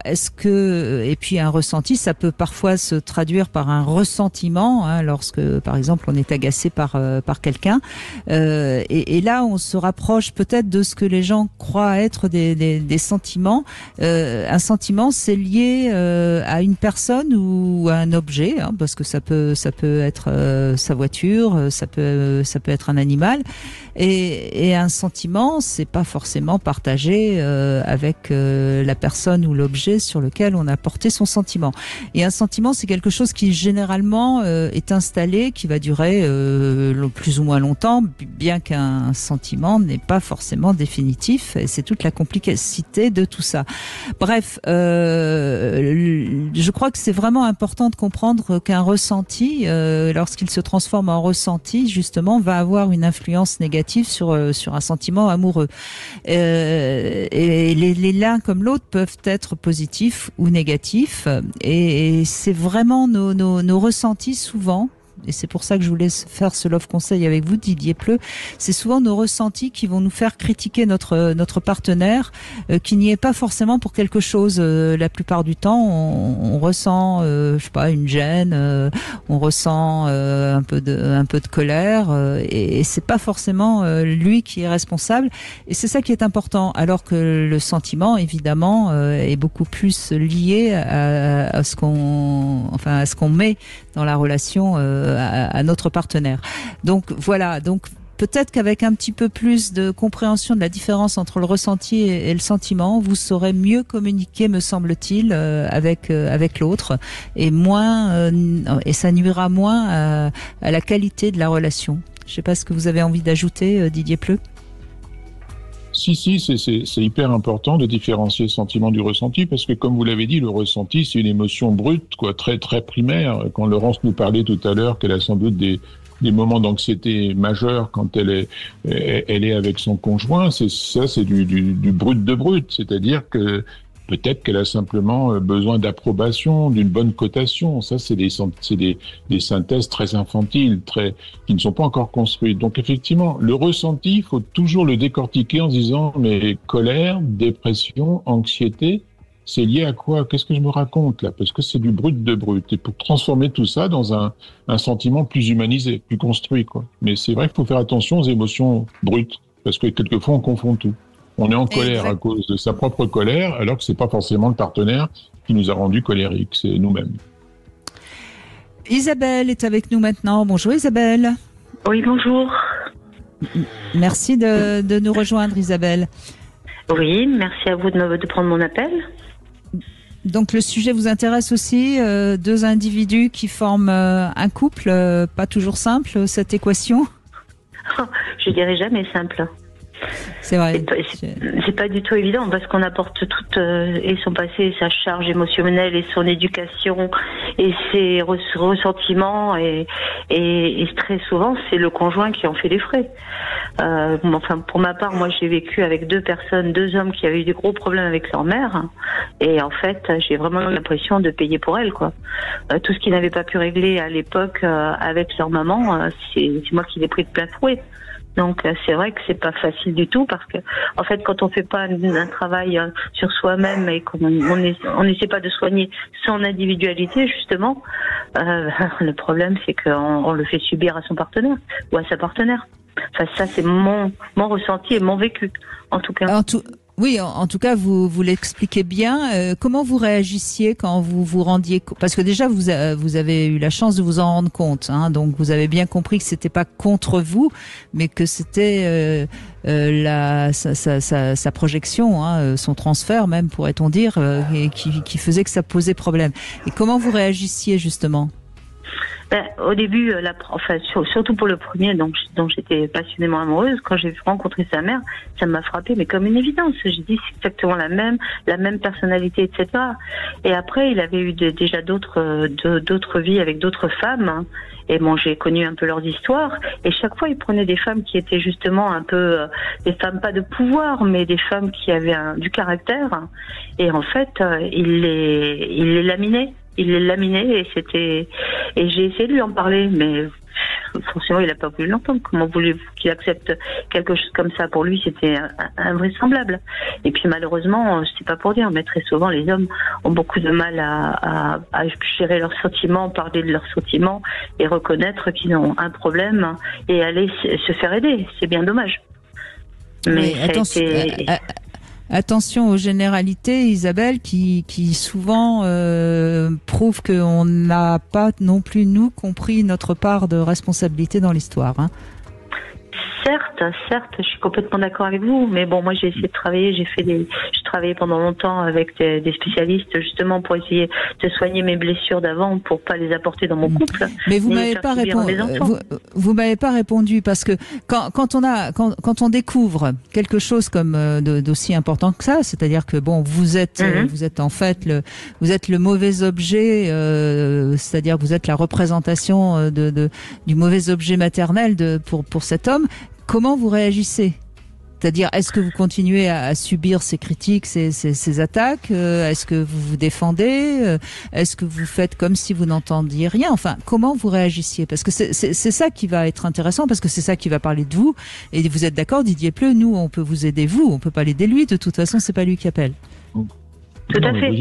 et puis un ressenti, ça peut parfois se traduire par un ressentiment, hein, lorsque, par exemple, on est agacé par quelqu'un. Et là, on se rapproche peut-être de ce que les gens croient être des sentiments. Un sentiment, c'est lié à une personne ou à un objet, hein, parce que ça peut être sa voiture, ça peut être un animal. Et un sentiment, c'est pas forcément partagé avec la personne ou l'objet sur lequel on a porté son sentiment. Et un sentiment, c'est quelque chose qui généralement est installé, qui va durer plus ou moins longtemps, bien qu'un sentiment n'est pas forcément définitif. Et c'est toute la complexité de tout ça. Bref, je crois que c'est vraiment important de comprendre qu'un ressenti, lorsqu'il se transforme en ressenti, justement, va avoir une influence négative sur un sentiment amoureux. Et l'un comme l'autre peuvent être positifs ou négatifs, et c'est vraiment nos ressentis souvent. Et c'est pour ça que je voulais faire ce Love Conseil avec vous, Didier Pleu. C'est souvent nos ressentis qui vont nous faire critiquer notre partenaire, qui n'y est pas forcément pour quelque chose. La plupart du temps, on ressent, je sais pas, une gêne, on ressent un peu de colère, et c'est pas forcément lui qui est responsable. Et c'est ça qui est important. Alors que le sentiment, évidemment, est beaucoup plus lié à ce qu'on met dans la relation à notre partenaire. Donc voilà, donc peut-être qu'avec un petit peu plus de compréhension de la différence entre le ressenti et le sentiment, vous saurez mieux communiquer, me semble-t-il, avec l'autre, et ça nuira moins à la qualité de la relation. Je ne sais pas ce que vous avez envie d'ajouter, Didier Pleu. Si, c'est hyper important de différencier le sentiment du ressenti, parce que, comme vous l'avez dit, le ressenti, c'est une émotion brute, quoi, très, très primaire. Quand Laurence nous parlait tout à l'heure qu'elle a sans doute des moments d'anxiété majeurs quand elle est avec son conjoint, c'est du brut de brut. C'est-à-dire que peut-être qu'elle a simplement besoin d'approbation, d'une bonne cotation. Ça, c'est des synthèses très infantiles, qui ne sont pas encore construites. Donc, effectivement, le ressenti, il faut toujours le décortiquer en se disant, mais colère, dépression, anxiété, c'est lié à quoi? Qu'est-ce que je me raconte là? Parce que c'est du brut de brut. Et pour transformer tout ça dans un sentiment plus humanisé, plus construit, quoi. Mais c'est vrai qu'il faut faire attention aux émotions brutes, parce que quelquefois, on confond tout. On est en colère à cause de sa propre colère, alors que c'est pas forcément le partenaire qui nous a rendu colériques, c'est nous-mêmes. Isabelle est avec nous maintenant. Bonjour Isabelle. Oui, bonjour. Merci de nous rejoindre, Isabelle. Oui, merci à vous de prendre mon appel. Donc le sujet vous intéresse aussi, deux individus qui forment un couple, pas toujours simple, cette équation? Je dirais jamais simple. C'est vrai. C'est pas du tout évident, parce qu'on apporte tout et son passé, sa charge émotionnelle et son éducation et ses ressentiments et très souvent c'est le conjoint qui en fait les frais. Enfin, pour ma part, moi j'ai vécu avec deux hommes qui avaient eu des gros problèmes avec leur mère, et en fait j'ai vraiment l'impression de payer pour elles, quoi. Tout ce qu'ils n'avaient pas pu régler à l'époque avec leur maman, c'est moi qui l'ai pris de plein fouet. Donc c'est vrai que c'est pas facile du tout, parce que en fait quand on fait pas un travail sur soi-même et qu'on n'essaie pas de soigner son individualité, justement, le problème c'est qu'on le fait subir à son partenaire ou à sa partenaire. Enfin, ça c'est mon ressenti et mon vécu, en tout cas. Oui, en tout cas, vous l'expliquez bien. Comment vous réagissiez quand vous vous rendiez compte? Parce que déjà, vous avez eu la chance de vous en rendre compte, hein, donc vous avez bien compris que c'était pas contre vous, mais que c'était sa projection, hein, son transfert même, pourrait-on dire, qui faisait que ça posait problème. Et comment vous réagissiez justement? Au début, surtout pour le premier, dont j'étais passionnément amoureuse, quand j'ai rencontré sa mère, ça m'a frappée, mais comme une évidence. J'ai dit c'est exactement la même personnalité, etc. Et après, il avait eu déjà d'autres vies avec d'autres femmes. Hein. Et bon, j'ai connu un peu leurs histoires. Et chaque fois, il prenait des femmes qui étaient justement un peu des femmes pas de pouvoir, mais des femmes qui avaient du caractère. Et en fait, il les laminait. Il les laminait et j'ai essayé de lui en parler, mais forcément il n'a pas voulu l'entendre. Comment voulez-vous qu'il accepte quelque chose comme ça? Pour lui, c'était invraisemblable. Et puis malheureusement, c'est pas pour dire, mais très souvent les hommes ont beaucoup de mal à gérer leurs sentiments, parler de leurs sentiments et reconnaître qu'ils ont un problème et aller se faire aider. C'est bien dommage. Mais attention aux généralités, Isabelle, qui souvent prouvent qu'on n'a pas non plus, nous, compris notre part de responsabilité dans l'histoire. Hein. Certes, je suis complètement d'accord avec vous, mais bon, moi j'ai essayé de travailler, j'ai travaillé pendant longtemps avec des spécialistes justement pour essayer de soigner mes blessures d'avant pour pas les apporter dans mon couple. Mais vous m'avez pas répondu. Vous m'avez pas répondu parce que quand on découvre quelque chose comme d'aussi important que ça, c'est-à-dire que bon, vous êtes en fait le mauvais objet, c'est-à-dire que vous êtes la représentation du mauvais objet maternel pour cet homme. Comment vous réagissez? C'est-à-dire, est-ce que vous continuez à subir ces critiques, ces attaques? Est-ce que vous vous défendez? Est-ce que vous faites comme si vous n'entendiez rien? Enfin, comment vous réagissiez? Parce que c'est ça qui va être intéressant, parce que c'est ça qui va parler de vous. Et vous êtes d'accord, Didier Pleu, nous, on peut vous aider, vous, on peut pas l'aider lui. De toute façon, c'est pas lui qui appelle. Tout à fait.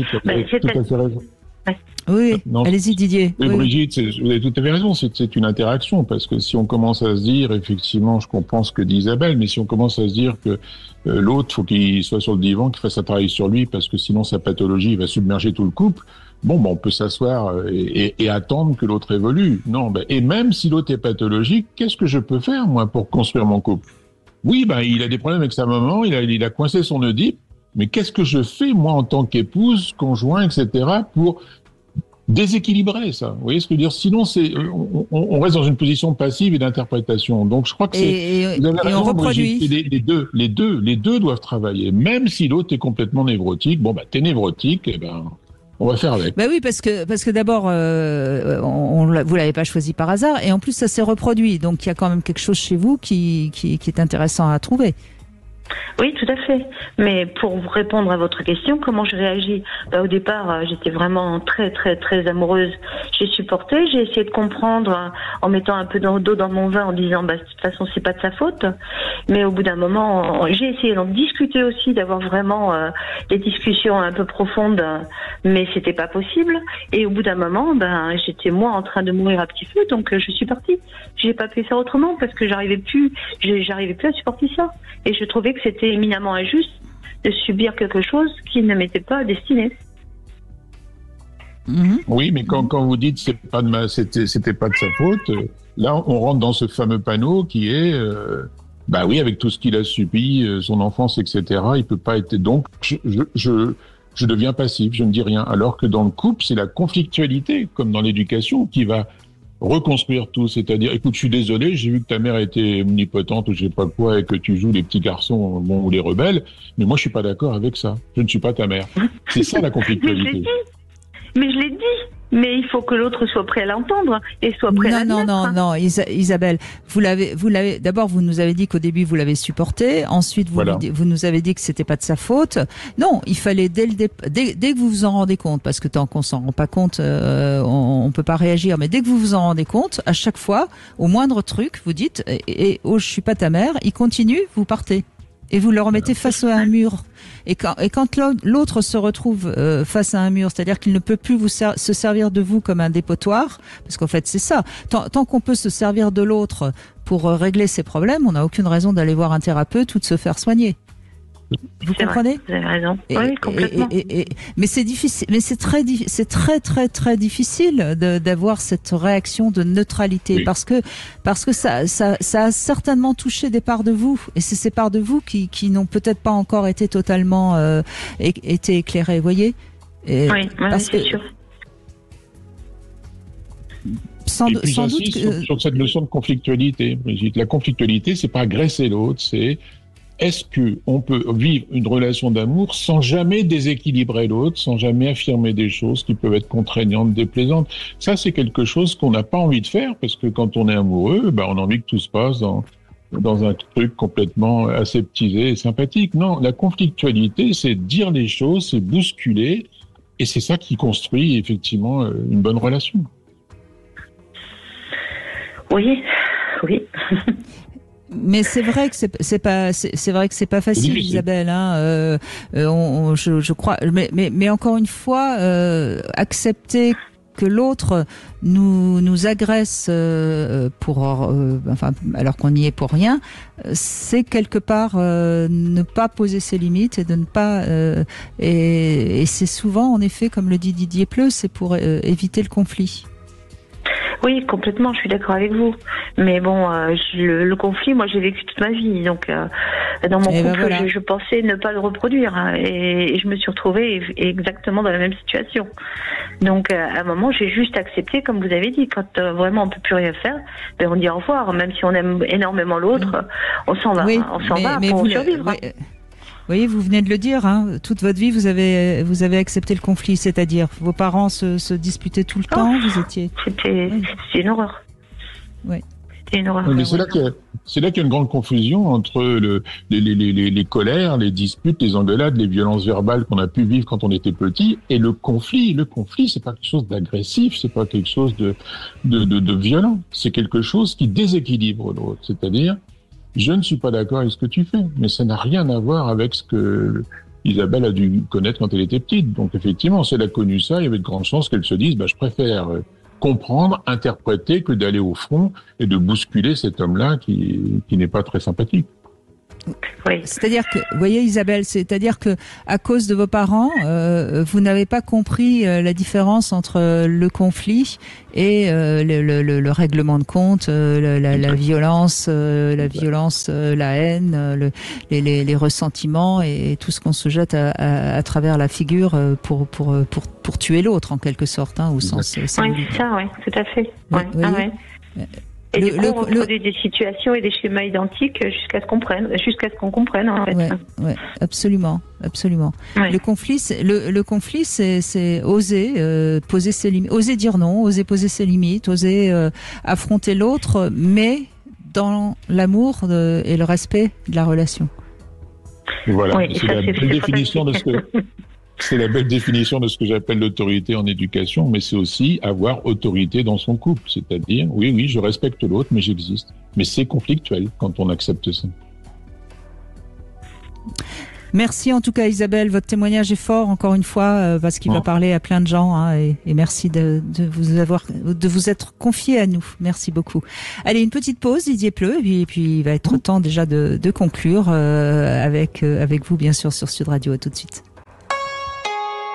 Oui, allez-y Didier. Oui, Brigitte, vous avez tout à fait raison, c'est une interaction, parce que si on commence à se dire, effectivement, je comprends ce que dit Isabelle, mais si on commence à se dire que l'autre, faut qu'il soit sur le divan, qu'il fasse un travail sur lui, parce que sinon sa pathologie va submerger tout le couple, on peut s'asseoir et attendre que l'autre évolue. Non, et même si l'autre est pathologique, qu'est-ce que je peux faire, moi, pour construire mon couple? Oui, il a des problèmes avec sa maman, il a coincé son Oedipe, mais qu'est-ce que je fais, moi, en tant qu'épouse, conjoint, etc., pour déséquilibrer ça? Vous voyez ce que je veux dire? Sinon, on reste dans une position passive et d'interprétation. Donc, je crois que vous avez raison, on reproduit. Les deux doivent travailler. Même si l'autre est complètement névrotique, t'es névrotique, on va faire avec. Oui, parce que d'abord, vous l'avez pas choisi par hasard, et en plus, ça s'est reproduit. Donc, il y a quand même quelque chose chez vous qui est intéressant à trouver. Oui, tout à fait. Mais pour vous répondre à votre question, comment je réagis? Au départ, j'étais vraiment très, très, très amoureuse. J'ai supporté, j'ai essayé de comprendre en mettant un peu d'eau dans mon vin, en disant, de toute façon, c'est pas de sa faute. Mais au bout d'un moment, j'ai essayé d'en discuter aussi, d'avoir vraiment des discussions un peu profondes, mais c'était pas possible. Et au bout d'un moment, j'étais moi en train de mourir à petit feu, donc je suis partie. J'ai pas pu faire autrement parce que j'arrivais plus à supporter ça. Et je trouvais que c'était éminemment injuste de subir quelque chose qui ne m'était pas destiné. Oui, mais quand vous dites c'était pas de sa faute, là on rentre dans ce fameux panneau qui est avec tout ce qu'il a subi, son enfance, etc. Il peut pas être, donc je deviens passif, je ne dis rien. Alors que dans le couple, c'est la conflictualité, comme dans l'éducation, qui va reconstruire tout, c'est-à-dire, écoute, je suis désolé, j'ai vu que ta mère était omnipotente ou je sais pas quoi et que tu joues les petits garçons ou les rebelles, mais moi je suis pas d'accord avec ça. Je ne suis pas ta mère. C'est ça la conflictualité. Mais je l'ai dit. Mais il faut que l'autre soit prêt à l'entendre et soit prêt à l'admettre. Non, Isabelle, vous l'avez. D'abord, vous nous avez dit qu'au début vous l'avez supporté. Ensuite, vous nous avez dit que c'était pas de sa faute. Non, il fallait dès que vous vous en rendez compte, parce que tant qu'on s'en rend pas compte, on peut pas réagir. Mais dès que vous vous en rendez compte, à chaque fois, au moindre truc, vous dites je suis pas ta mère. Il continue, vous partez. Et vous le remettez face à un mur. Et quand l'autre se retrouve face à un mur, c'est-à-dire qu'il ne peut plus se servir de vous comme un dépotoir, parce qu'en fait c'est ça. Tant qu'on peut se servir de l'autre pour régler ses problèmes, on n'a aucune raison d'aller voir un thérapeute ou de se faire soigner. Vous comprenez? Vous avez raison. Oui, complètement. Mais c'est difficile, mais c'est très très très difficile d'avoir cette réaction de neutralité, parce que ça a certainement touché des parts de vous, et c'est ces parts de vous qui n'ont peut-être pas encore été totalement été éclairées, vous voyez? Oui, c'est sûr. Et puis j'insiste sur cette notion de conflictualité, Brigitte. La conflictualité, c'est pas agresser l'autre, c'est est-ce qu'on peut vivre une relation d'amour sans jamais déséquilibrer l'autre, sans jamais affirmer des choses qui peuvent être contraignantes, déplaisantes. Ça, c'est quelque chose qu'on n'a pas envie de faire, parce que quand on est amoureux, on a envie que tout se passe dans un truc complètement aseptisé et sympathique. Non, la conflictualité, c'est dire les choses, c'est bousculer, et c'est ça qui construit effectivement une bonne relation. Oui. Mais c'est vrai que c'est pas facile, Isabelle. Hein. Je crois. Mais encore une fois, accepter que l'autre nous agresse alors qu'on n'y est pour rien, c'est quelque part ne pas poser ses limites et de ne pas et c'est souvent en effet, comme le dit Didier Pleu, c'est pour éviter le conflit. Oui, complètement, je suis d'accord avec vous. Mais bon, le conflit, moi, j'ai vécu toute ma vie. Donc, dans mon couple, je pensais ne pas le reproduire. Hein, et je me suis retrouvée exactement dans la même situation. Donc, à un moment, j'ai juste accepté, comme vous avez dit, quand vraiment on ne peut plus rien faire, on dit au revoir. Même si on aime énormément l'autre, on s'en va. Oui, on s'en va pour survivre. Vous voyez, vous venez de le dire, hein, toute votre vie, vous avez accepté le conflit, c'est-à-dire vos parents se disputaient tout le temps, vous étiez... C'était une horreur. Oui. C'était une horreur. Mais c'est là qu'il y a une grande confusion entre les colères, les disputes, les engueulades, les violences verbales qu'on a pu vivre quand on était petit, et le conflit. Le conflit, c'est pas quelque chose d'agressif, c'est pas quelque chose de violent. C'est quelque chose qui déséquilibre l'autre. C'est-à-dire, je ne suis pas d'accord avec ce que tu fais, mais ça n'a rien à voir avec ce que Isabelle a dû connaître quand elle était petite. Donc effectivement, si elle a connu ça, il y avait de grandes chances qu'elle se dise je préfère comprendre, interpréter que d'aller au front et de bousculer cet homme-là qui n'est pas très sympathique. Oui. C'est-à-dire que, vous voyez Isabelle, c'est-à-dire que à cause de vos parents, vous n'avez pas compris la différence entre le conflit et le règlement de compte, la violence, la haine, les ressentiments et tout ce qu'on se jette à travers la figure pour tuer l'autre en quelque sorte, hein, au sens symbolique. Oui, c'est ça, oui, tout à fait. Ouais. Ah, ouais. Et du coup, on reproduit des situations et des schémas identiques jusqu'à ce qu'on comprenne, en fait. Ouais, absolument. Ouais. Le conflit, c'est oser poser ses limites, oser dire non, oser poser ses limites, oser affronter l'autre, mais dans l'amour et le respect de la relation. Voilà, c'est la belle définition de ce que... C'est la belle définition de ce que j'appelle l'autorité en éducation, mais c'est aussi avoir autorité dans son couple. C'est-à-dire, oui, je respecte l'autre, mais j'existe. Mais c'est conflictuel quand on accepte ça. Merci en tout cas Isabelle, votre témoignage est fort encore une fois parce qu'il va parler à plein de gens hein, et merci de vous être confié à nous. Merci beaucoup. Allez, une petite pause, Didier Pleu, et puis il va être temps déjà de conclure avec vous bien sûr sur Sud Radio. À tout de suite.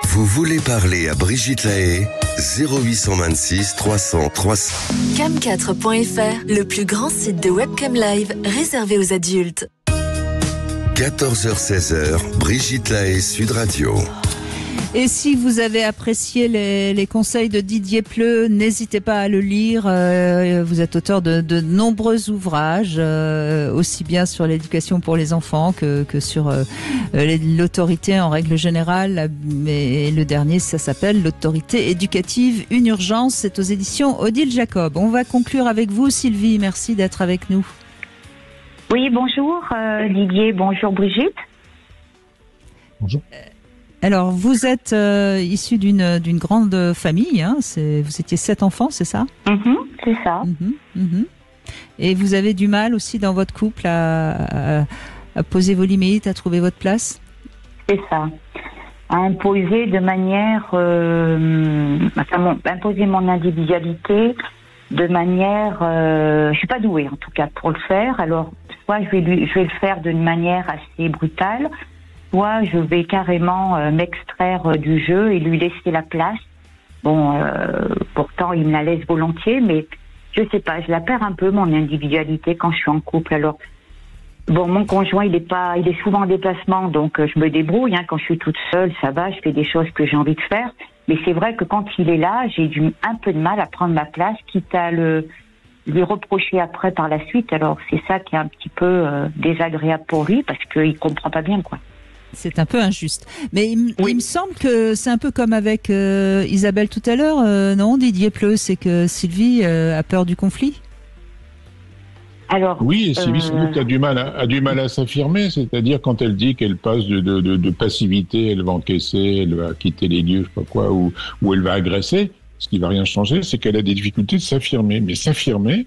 Vous voulez parler à Brigitte Lahaye? 0826 300 300. Cam4.fr, le plus grand site de webcam live réservé aux adultes. 14h-16h, Brigitte Lahaye, Sud Radio. Et si vous avez apprécié les conseils de Didier Pleu, n'hésitez pas à le lire. Vous êtes auteur de nombreux ouvrages, aussi bien sur l'éducation pour les enfants que sur l'autorité en règle générale. Mais le dernier, ça s'appelle L'autorité éducative, une urgence. C'est aux éditions Odile Jacob. On va conclure avec vous, Sylvie. Merci d'être avec nous. Oui, bonjour Didier, bonjour Brigitte. Bonjour. Alors, vous êtes issu d'une grande famille, hein, vous étiez 7 enfants, c'est ça? C'est ça. Et vous avez du mal aussi dans votre couple à poser vos limites, à trouver votre place? C'est ça. À imposer de manière... imposer mon individualité de manière... je suis pas douée, en tout cas, pour le faire. Alors, soit je vais le faire d'une manière assez brutale, soit je vais carrément m'extraire du jeu et lui laisser la place. Bon, pourtant, il me la laisse volontiers, mais je sais pas, je la perds un peu, mon individualité, quand je suis en couple. Alors, bon, mon conjoint, il est souvent en déplacement, donc je me débrouille. Hein, quand je suis toute seule, ça va, je fais des choses que j'ai envie de faire. Mais c'est vrai que quand il est là, j'ai un peu de mal à prendre ma place, quitte à lui reprocher après par la suite. Alors c'est ça qui est un petit peu désagréable pour lui, parce qu'il comprend pas bien, quoi. C'est un peu injuste. Mais il me semble que c'est un peu comme avec Isabelle tout à l'heure, non, Didier Pleu, c'est que Sylvie a peur du conflit. Alors, oui, et Sylvie sans doute a du mal à s'affirmer, c'est-à-dire quand elle dit qu'elle passe de passivité, elle va encaisser, elle va quitter les lieux, je sais pas quoi, ou elle va agresser, ce qui va rien changer, c'est qu'elle a des difficultés de s'affirmer. Mais s'affirmer,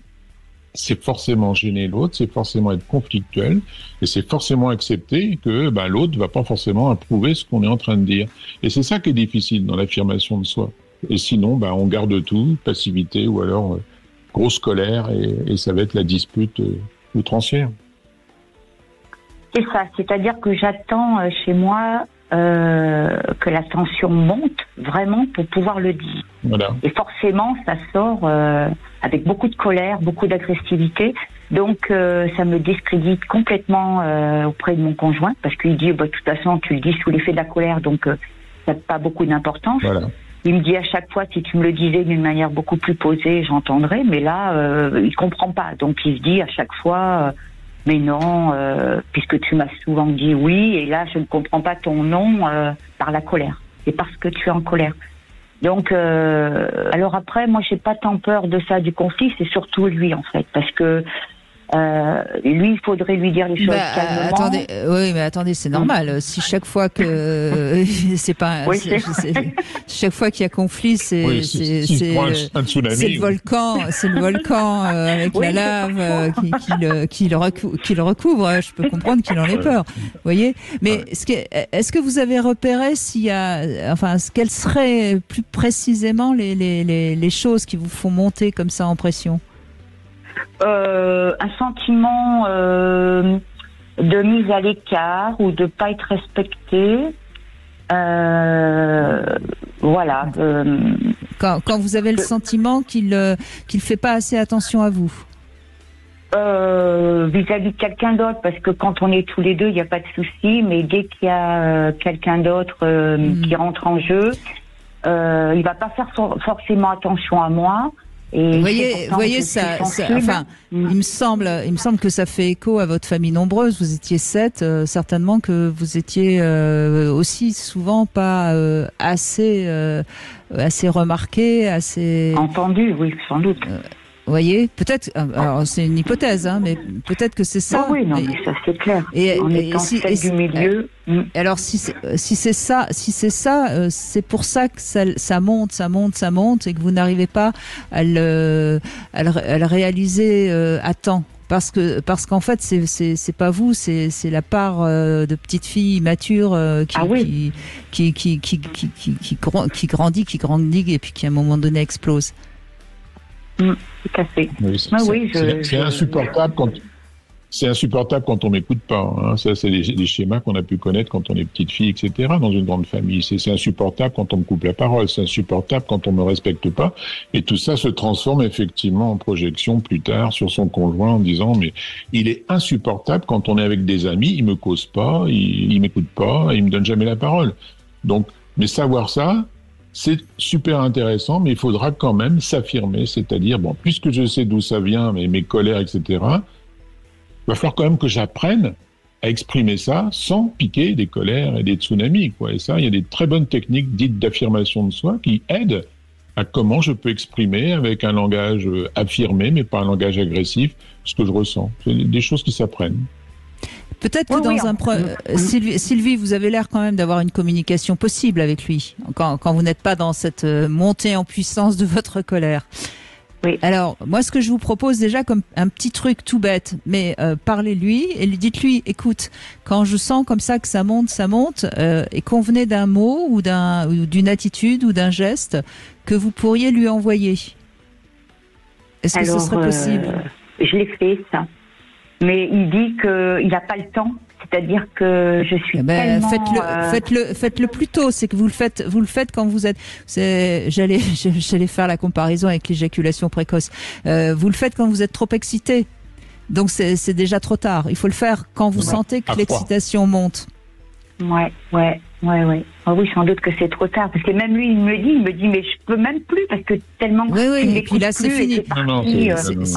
c'est forcément gêner l'autre, c'est forcément être conflictuel, et c'est forcément accepter que l'autre va pas forcément approuver ce qu'on est en train de dire. Et c'est ça qui est difficile dans l'affirmation de soi. Et sinon, on garde tout, passivité, ou alors grosse colère, et ça va être la dispute outrancière. C'est ça, c'est-à-dire que j'attends chez moi que la tension monte vraiment pour pouvoir le dire. Voilà. Et forcément, ça sort avec beaucoup de colère, beaucoup d'agressivité. Donc, ça me discrédite complètement auprès de mon conjoint, parce qu'il dit, de toute façon, tu le dis sous l'effet de la colère, donc ça n'a pas beaucoup d'importance. Voilà. Il me dit à chaque fois, si tu me le disais d'une manière beaucoup plus posée, j'entendrais, mais là, il comprend pas. Donc, il se dit à chaque fois... mais non, puisque tu m'as souvent dit oui, et là, je ne comprends pas ton non par la colère. C'est parce que tu es en colère. Donc, alors après, moi, j'ai pas tant peur de ça, du conflit, c'est surtout lui, en fait, parce que lui, il faudrait lui dire les choses calmement. Attendez, oui, mais attendez, c'est normal. Si chaque fois que c'est pas, oui, chaque fois qu'il y a conflit, c'est le volcan, avec la lave qui le recouvre. Je peux comprendre qu'il en ait peur. Vous voyez. Mais est-ce que vous avez repéré s'il y a, quelles seraient plus précisément les choses qui vous font monter comme ça en pression? Un sentiment de mise à l'écart ou de pas être respecté. Voilà. Quand vous avez le sentiment qu'il fait pas assez attention à vous. Vis-à-vis de quelqu'un d'autre, parce que quand on est tous les deux, il n'y a pas de souci, mais dès qu'il y a quelqu'un d'autre qui rentre en jeu, il va pas faire forcément attention à moi. Et vous voyez ça, il me semble que ça fait écho à votre famille nombreuse. Vous étiez 7, certainement que vous étiez aussi souvent pas assez remarqué, assez entendu, oui, sans doute. Vous voyez, peut-être. Alors c'est une hypothèse, mais peut-être que c'est ça. Ah oui, non, mais ça c'est clair. En étant celle du milieu. Alors si c'est ça, c'est pour ça que ça monte, et que vous n'arrivez pas à le réaliser à temps. Parce qu'en fait c'est pas vous, c'est la part de petite fille immature qui grandit et puis qui à un moment donné explose. Tout à fait. C'est insupportable quand on m'écoute pas. Hein. Ça, c'est des schémas qu'on a pu connaître quand on est petite fille, etc. Dans une grande famille. C'est insupportable quand on me coupe la parole. C'est insupportable quand on me respecte pas. Et tout ça se transforme effectivement en projection plus tard sur son conjoint en disant mais il est insupportable quand on est avec des amis. Il me cause pas, il m'écoute pas, il me donne jamais la parole. Donc, mais savoir ça. C'est super intéressant, mais il faudra quand même s'affirmer, c'est-à-dire, puisque je sais d'où ça vient, mes colères, etc., il va falloir quand même que j'apprenne à exprimer ça sans piquer des colères et des tsunamis, quoi. Et ça, il y a des très bonnes techniques dites d'affirmation de soi qui aident à comment je peux exprimer avec un langage affirmé, mais pas un langage agressif, ce que je ressens. C'est des choses qui s'apprennent. Peut-être que Sylvie, vous avez l'air quand même d'avoir une communication possible avec lui, quand vous n'êtes pas dans cette montée en puissance de votre colère. Oui. Alors, moi, ce que je vous propose déjà comme un petit truc tout bête, mais parlez-lui et dites-lui, écoute, quand je sens comme ça que ça monte, et convenez d'un mot ou d'une attitude ou d'un geste que vous pourriez lui envoyer. Est-ce que ce serait possible? Je l'ai fait, ça. Mais il dit qu'il n'a pas le temps, c'est-à-dire que je suis tellement... Faites-le plus tôt. C'est que vous le faites quand vous êtes. J'allais faire la comparaison avec l'éjaculation précoce. Vous le faites quand vous êtes trop excité. Donc c'est déjà trop tard. Il faut le faire quand vous sentez que l'excitation monte. Ouais. Oh oui, sans doute que c'est trop tard. Parce que même lui, il me dit, mais je peux même plus parce que tellement. Oui, et puis là, c'est fini.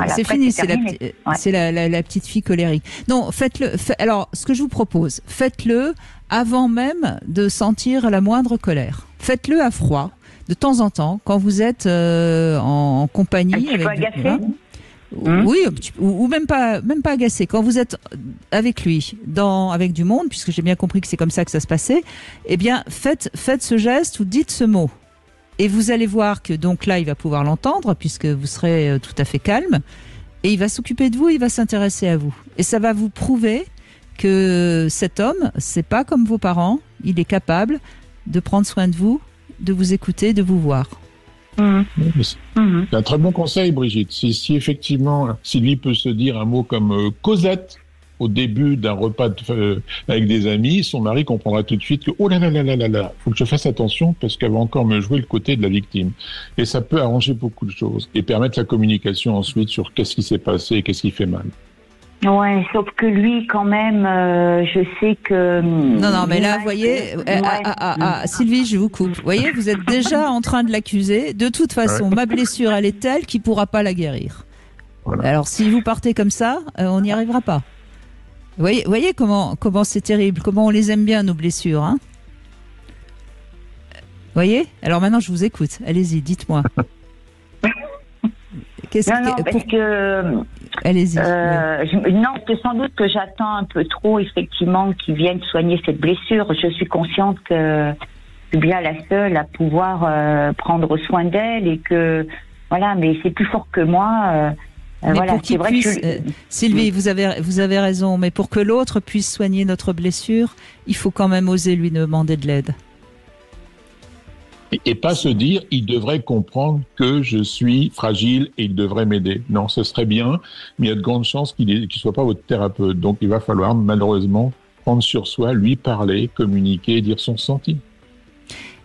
C'est fini. C'est la petite fille colérique. Non, faites-le. Alors, ce que je vous propose, faites-le avant même de sentir la moindre colère. Faites-le à froid, de temps en temps, quand vous êtes en compagnie. Un petit peu agacé. Oui, ou même pas agacé. Quand vous êtes avec lui, avec du monde, puisque j'ai bien compris que c'est comme ça que ça se passait, eh bien, faites ce geste ou dites ce mot. Et vous allez voir que donc là, il va pouvoir l'entendre, puisque vous serez tout à fait calme, et il va s'occuper de vous, il va s'intéresser à vous. Et ça va vous prouver que cet homme, c'est pas comme vos parents, il est capable de prendre soin de vous, de vous écouter, de vous voir. C'est un très bon conseil, Brigitte. Si effectivement Sylvie peut se dire un mot comme Cosette au début d'un repas avec des amis, son mari comprendra tout de suite que oh là là là là là là, faut que je fasse attention parce qu'elle va encore me jouer le côté de la victime. Et ça peut arranger beaucoup de choses et permettre la communication ensuite sur qu'est-ce qui s'est passé et qu'est-ce qui fait mal. Ouais, sauf que lui, quand même, je sais que... Non, mais là, vous voyez, Sylvie, je vous coupe. Vous voyez, vous êtes déjà en train de l'accuser. De toute façon, ma blessure, elle est telle qu'il ne pourra pas la guérir. Voilà. Alors, si vous partez comme ça, on n'y arrivera pas. Vous voyez comment c'est terrible, comment on les aime bien, nos blessures. Hein, vous voyez ? Alors maintenant, je vous écoute. Allez-y, dites-moi. Parce que... Allez-y. Non, c'est sans doute que j'attends un peu trop, effectivement, qu'ils viennent soigner cette blessure. Je suis consciente que je suis bien la seule à pouvoir prendre soin d'elle et que, voilà, mais c'est plus fort que moi. Mais voilà, pour qu'il puisse, Sylvie, vous avez raison, mais pour que l'autre puisse soigner notre blessure, il faut quand même oser lui demander de l'aide. Et pas se dire, il devrait comprendre que je suis fragile et il devrait m'aider. Non, ce serait bien, mais il y a de grandes chances qu'il ne soit pas votre thérapeute. Donc il va falloir malheureusement prendre sur soi, lui parler, communiquer, dire son ressenti.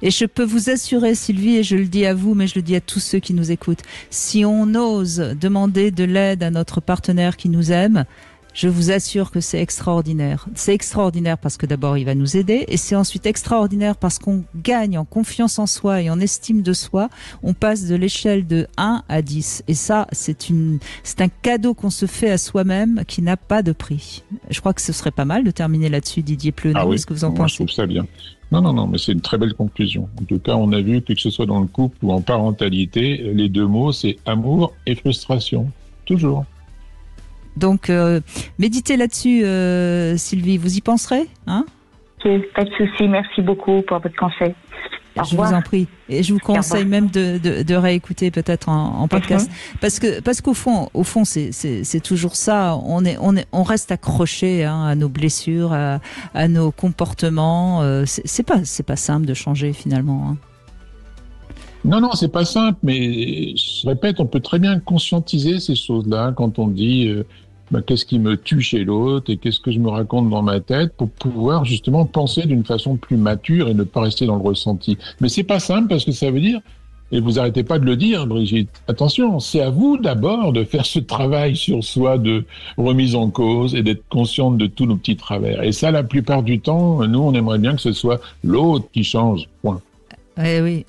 Et je peux vous assurer, Sylvie, et je le dis à vous, mais je le dis à tous ceux qui nous écoutent, si on ose demander de l'aide à notre partenaire qui nous aime, je vous assure que c'est extraordinaire. C'est extraordinaire parce que d'abord, il va nous aider et c'est ensuite extraordinaire parce qu'on gagne en confiance en soi et en estime de soi. On passe de l'échelle de 1 à 10. Et ça, c'est un cadeau qu'on se fait à soi-même qui n'a pas de prix. Je crois que ce serait pas mal de terminer là-dessus, Didier Pleunet. Ah oui, qu'est-ce que vous en pensez ? Je trouve ça bien. Non, mais c'est une très belle conclusion. En tout cas, on a vu que ce soit dans le couple ou en parentalité, les deux mots, c'est amour et frustration. Toujours. Donc, méditez là-dessus, Sylvie. Vous y penserez, hein ? Pas de souci. Merci beaucoup pour votre conseil. Je vous en prie. Et je vous conseille même de réécouter peut-être en podcast. Parce qu'au fond, c'est toujours ça. On reste accroché à nos blessures, à nos comportements. C'est pas simple de changer finalement. Hein. Non, c'est pas simple, mais je répète, on peut très bien conscientiser ces choses-là quand on dit qu'est-ce qui me tue chez l'autre et qu'est-ce que je me raconte dans ma tête pour pouvoir justement penser d'une façon plus mature et ne pas rester dans le ressenti. Mais c'est pas simple parce que ça veut dire, et vous arrêtez pas de le dire, Brigitte, attention, c'est à vous d'abord de faire ce travail sur soi de remise en cause et d'être consciente de tous nos petits travers. Et ça, la plupart du temps, nous, on aimerait bien que ce soit l'autre qui change, point. Eh oui.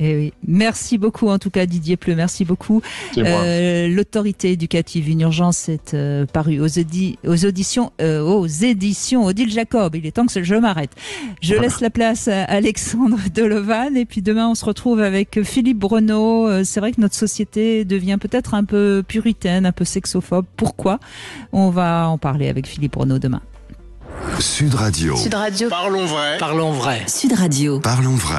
Merci beaucoup, en tout cas, Didier Pleu. Merci beaucoup. L'autorité éducative, une urgence, est paru aux éditions Odile Jacob. Il est temps que je m'arrête. Je laisse la place à Alexandre Delevan et puis demain, on se retrouve avec Philippe Bruneau. C'est vrai que notre société devient peut-être un peu puritaine, un peu sexophobe. Pourquoi ? On va en parler avec Philippe Bruneau demain. Sud Radio. Parlons vrai. Sud Radio. Parlons vrai.